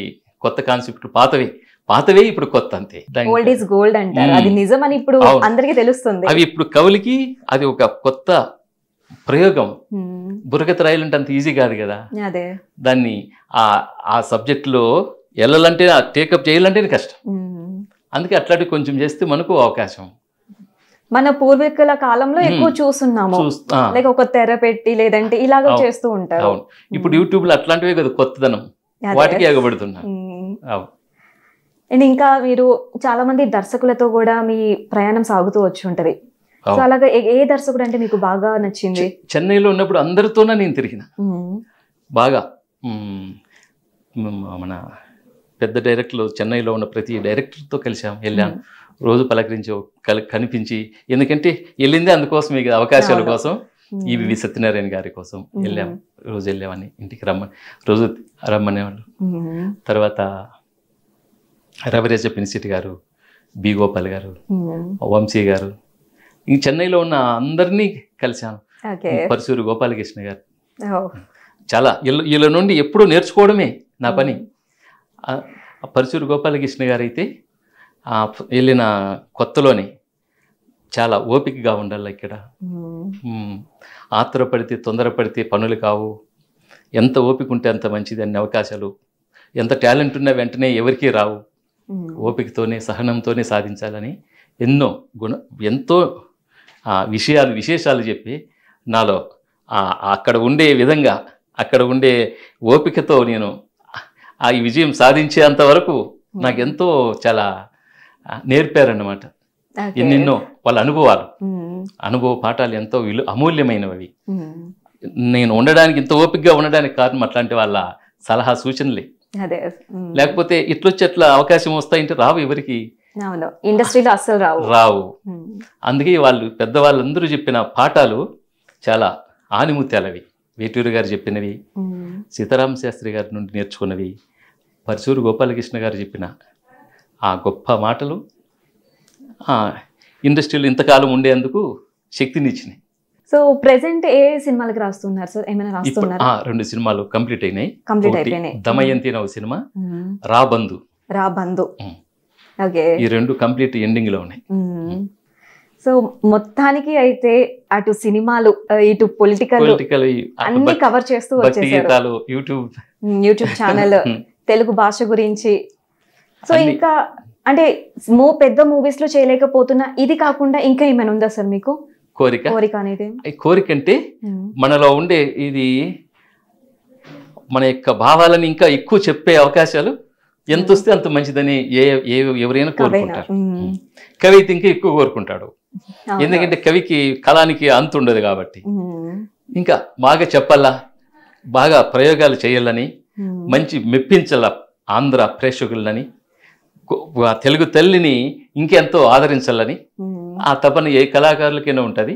కొత్త కాన్సెప్ట్లు పాతవి పాతవే ఇప్పుడు కొత్త అంతే. ఓల్డ్ ఈజ్ గోల్డ్ అంటారు, అది నిజమని ఇప్పుడు అందరికీ తెలుస్తుంది. అవి ఇప్పుడు కవులకి అది ఒక కొత్త ప్రయోగం. బుర్రకథ రాయాలంటే అంత ఈజీ కాదు కదా, అదే దాన్ని ఆ సబ్జెక్ట్ లో వెళ్ళాలంటే టేకప్ చేయాలంటేనే కష్టం. అందుకే అట్లాంటి కొంచెం చేస్తే మనకు అవకాశం. మన పూర్వీకుల కాలంలో ఎక్కువ చూస్తున్నాము, లైక్ ఒక తెర పెట్టి లేదంటే ఇలాగ చేస్తూ ఉంటారు. అవును, ఇప్పుడు యూట్యూబ్ లో అట్లాంటివే కదా కొత్తదనం, వాటికి ఎగబడుతున్నారు. అండ్ ఇంకా మీరు చాలా మంది దర్శకులతో కూడా మీ ప్రయాణం సాగుతూ వచ్చి ఉంటది. సో అలాగా ఏ దర్శకుడు అంటే మీకు బాగా నచ్చింది? చెన్నైలో ఉన్నప్పుడు అందరితోనే నేను తిరిగిన బాగా. మన పెద్ద డైరెక్టర్లు చెన్నైలో ఉన్న ప్రతి డైరెక్టర్తో కలిసాం, వెళ్ళాను, రోజు పలకరించి కనిపించి, ఎందుకంటే వెళ్ళిందే అందుకోసమే కదా, అవకాశాల కోసం. ఈవి సత్యనారాయణ గారి కోసం వెళ్ళాం, రోజు వెళ్ళామని, ఇంటికి రోజు రమ్మనేవాళ్ళు. తర్వాత రవిరాజ పినిసిటి గారు, బి గోపాల్ గారు, వంశీ గారు, ఇంక చెన్నైలో ఉన్న అందరినీ కలిశాను. పరశూరు గోపాలకృష్ణ గారు, చాలా వీళ్ళ నుండి ఎప్పుడూ నేర్చుకోవడమే నా పని. పరశూరు గోపాలకృష్ణ గారు అయితే వెళ్ళిన కొత్తలోనే చాలా ఓపికగా ఉండాలి. ఇక్కడ ఆత్రపడితే తొందరపడితే పనులు కావు, ఎంత ఓపిక ఉంటే అంత మంచిది అన్ని అవకాశాలు. ఎంత టాలెంట్ ఉన్నా వెంటనే ఎవరికీ రావు, ఓపికతోనే సహనంతోనే సాధించాలని ఎంతో విశేషాలు చెప్పి నాలో అక్కడ ఉండే విధంగా, అక్కడ ఉండే ఓపికతో నేను ఈ విజయం సాధించేంత వరకు నాకెంతో చాలా నేర్పారన్నమాట. ఎన్నెన్నో వాళ్ళ అనుభవ పాఠాలు ఎంతో అమూల్యమైనవి. నేను ఉండడానికి, ఇంత ఓపికగా ఉండడానికి కారణం అట్లాంటి వాళ్ళ సలహా సూచనలే. లేకపోతే ఇట్లొచ్చి అట్లా అవకాశం వస్తాయంటే రావు, ఎవరికి ఇండస్ట్రీలో అస్సలు రావు. అందుకే వాళ్ళు పెద్దవాళ్ళందరూ చెప్పిన పాఠాలు చాలా ఆనిముత్యాలవి. వేటూరు గారు చెప్పినవి, సీతారామ శాస్త్రి గారి నుండి నేర్చుకున్నవి, పరశూరు గోపాలకృష్ణ గారు చెప్పిన ఆ గొప్ప మాటలు ఇండస్ట్రీలో ఇంతకాలం ఉండేందుకు శక్తినిచ్చినాయి. సో ప్రెసెంట్ ఏ సినిమాలకు రాస్తున్నారు సార్? ఏమైనా రాస్తున్నారా? 2 సినిమాలు కంప్లీట్ అయినాయి. దమయంతి అనే ఒక సినిమా, రాబందు. ఈ 2 కంప్లీట్ ఎండింగ్ లో ఉన్నాయి. సో మొత్తానికి అయితే అటు సినిమాలు, ఇటు పొలిటికల్ అన్ని కవర్ చేస్తూ వచ్చేసారు. యూట్యూబ్ ఛానల్, తెలుగు భాష గురించి. సో ఇంకా అంటే పెద్ద మూవీస్ లో చేయలేకపోతున్నా, ఇది కాకుండా ఇంకా ఏమైనా ఉందా సార్ మీకు కోరిక అనేది? కోరిక అంటే మనలో ఉండే ఇది, మన యొక్క భావాలని ఇంకా ఎక్కువ చెప్పే అవకాశాలు ఎంత వస్తే అంత మంచిదని ఎవరైనా కోరుకుంటారు. కవి అయితే ఇంకా ఎక్కువ కోరుకుంటాడు, ఎందుకంటే కవికి కళానికి అంత ఉండదు కాబట్టి. ఇంకా బాగా చెప్పాలా, బాగా ప్రయోగాలు చేయాలని, మంచి మెప్పించాల ఆంధ్ర ప్రేక్షకులని, తెలుగు తల్లిని ఇంకెంతో ఆదరించాలని ఆ తపన ఏ కళాకారులకైనా ఉంటది.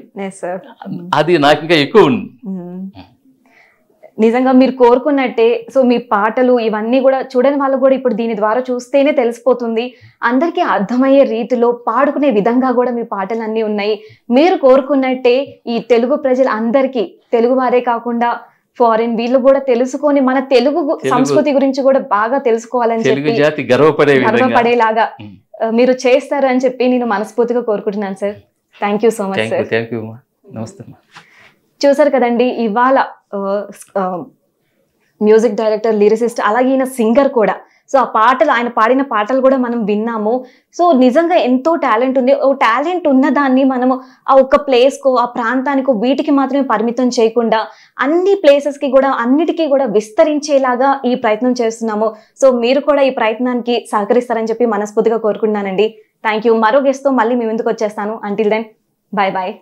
అది నాకు ఇంకా ఎక్కువ ఉంది. నిజంగా మీరు కోరుకున్నట్టే. సో మీ పాటలు ఇవన్నీ కూడా చూడని వాళ్ళు కూడా ఇప్పుడు దీని ద్వారా చూస్తేనే తెలిసిపోతుంది, అందరికీ అర్థమయ్యే రీతిలో పాడుకునే విధంగా కూడా మీ పాటలు అన్నీ ఉన్నాయి. మీరు కోరుకున్నట్టే ఈ తెలుగు ప్రజలు అందరికీ, తెలుగు వారే కాకుండా ఫారిన్ వీళ్ళు కూడా తెలుసుకొని మన తెలుగు సంస్కృతి గురించి కూడా బాగా తెలుసుకోవాలని చెప్పి గర్వపడేలాగా మీరు చేస్తారు అని చెప్పి నేను మనస్ఫూర్తిగా కోరుకుంటున్నాను sir. Thank you so much sir. నమస్తే. చూసారు కదండి, ఇవాళ మ్యూజిక్ డైరెక్టర్, లిరిసిస్ట్, అలాగే ఈయన సింగర్ కూడా. సో ఆ పాటలు, ఆయన పాడిన పాటలు కూడా మనం విన్నాము. సో నిజంగా ఎంతో టాలెంట్ ఉంది. ఓ టాలెంట్ ఉన్నదాన్ని మనము ఆ ఒక్క ప్లేస్కో, ఆ ప్రాంతానికో, వీటికి మాత్రమే పరిమితం చేయకుండా అన్ని ప్లేసెస్కి కూడా, అన్నిటికీ కూడా విస్తరించేలాగా ఈ ప్రయత్నం చేస్తున్నాము. సో మీరు కూడా ఈ ప్రయత్నానికి సహకరిస్తారని చెప్పి మనస్ఫూర్తిగా కోరుకుంటున్నానండి. Thank you. మరో గెస్ట్తో మళ్ళీ మీ ముందుకు వచ్చేస్తాను. Until then, bye bye.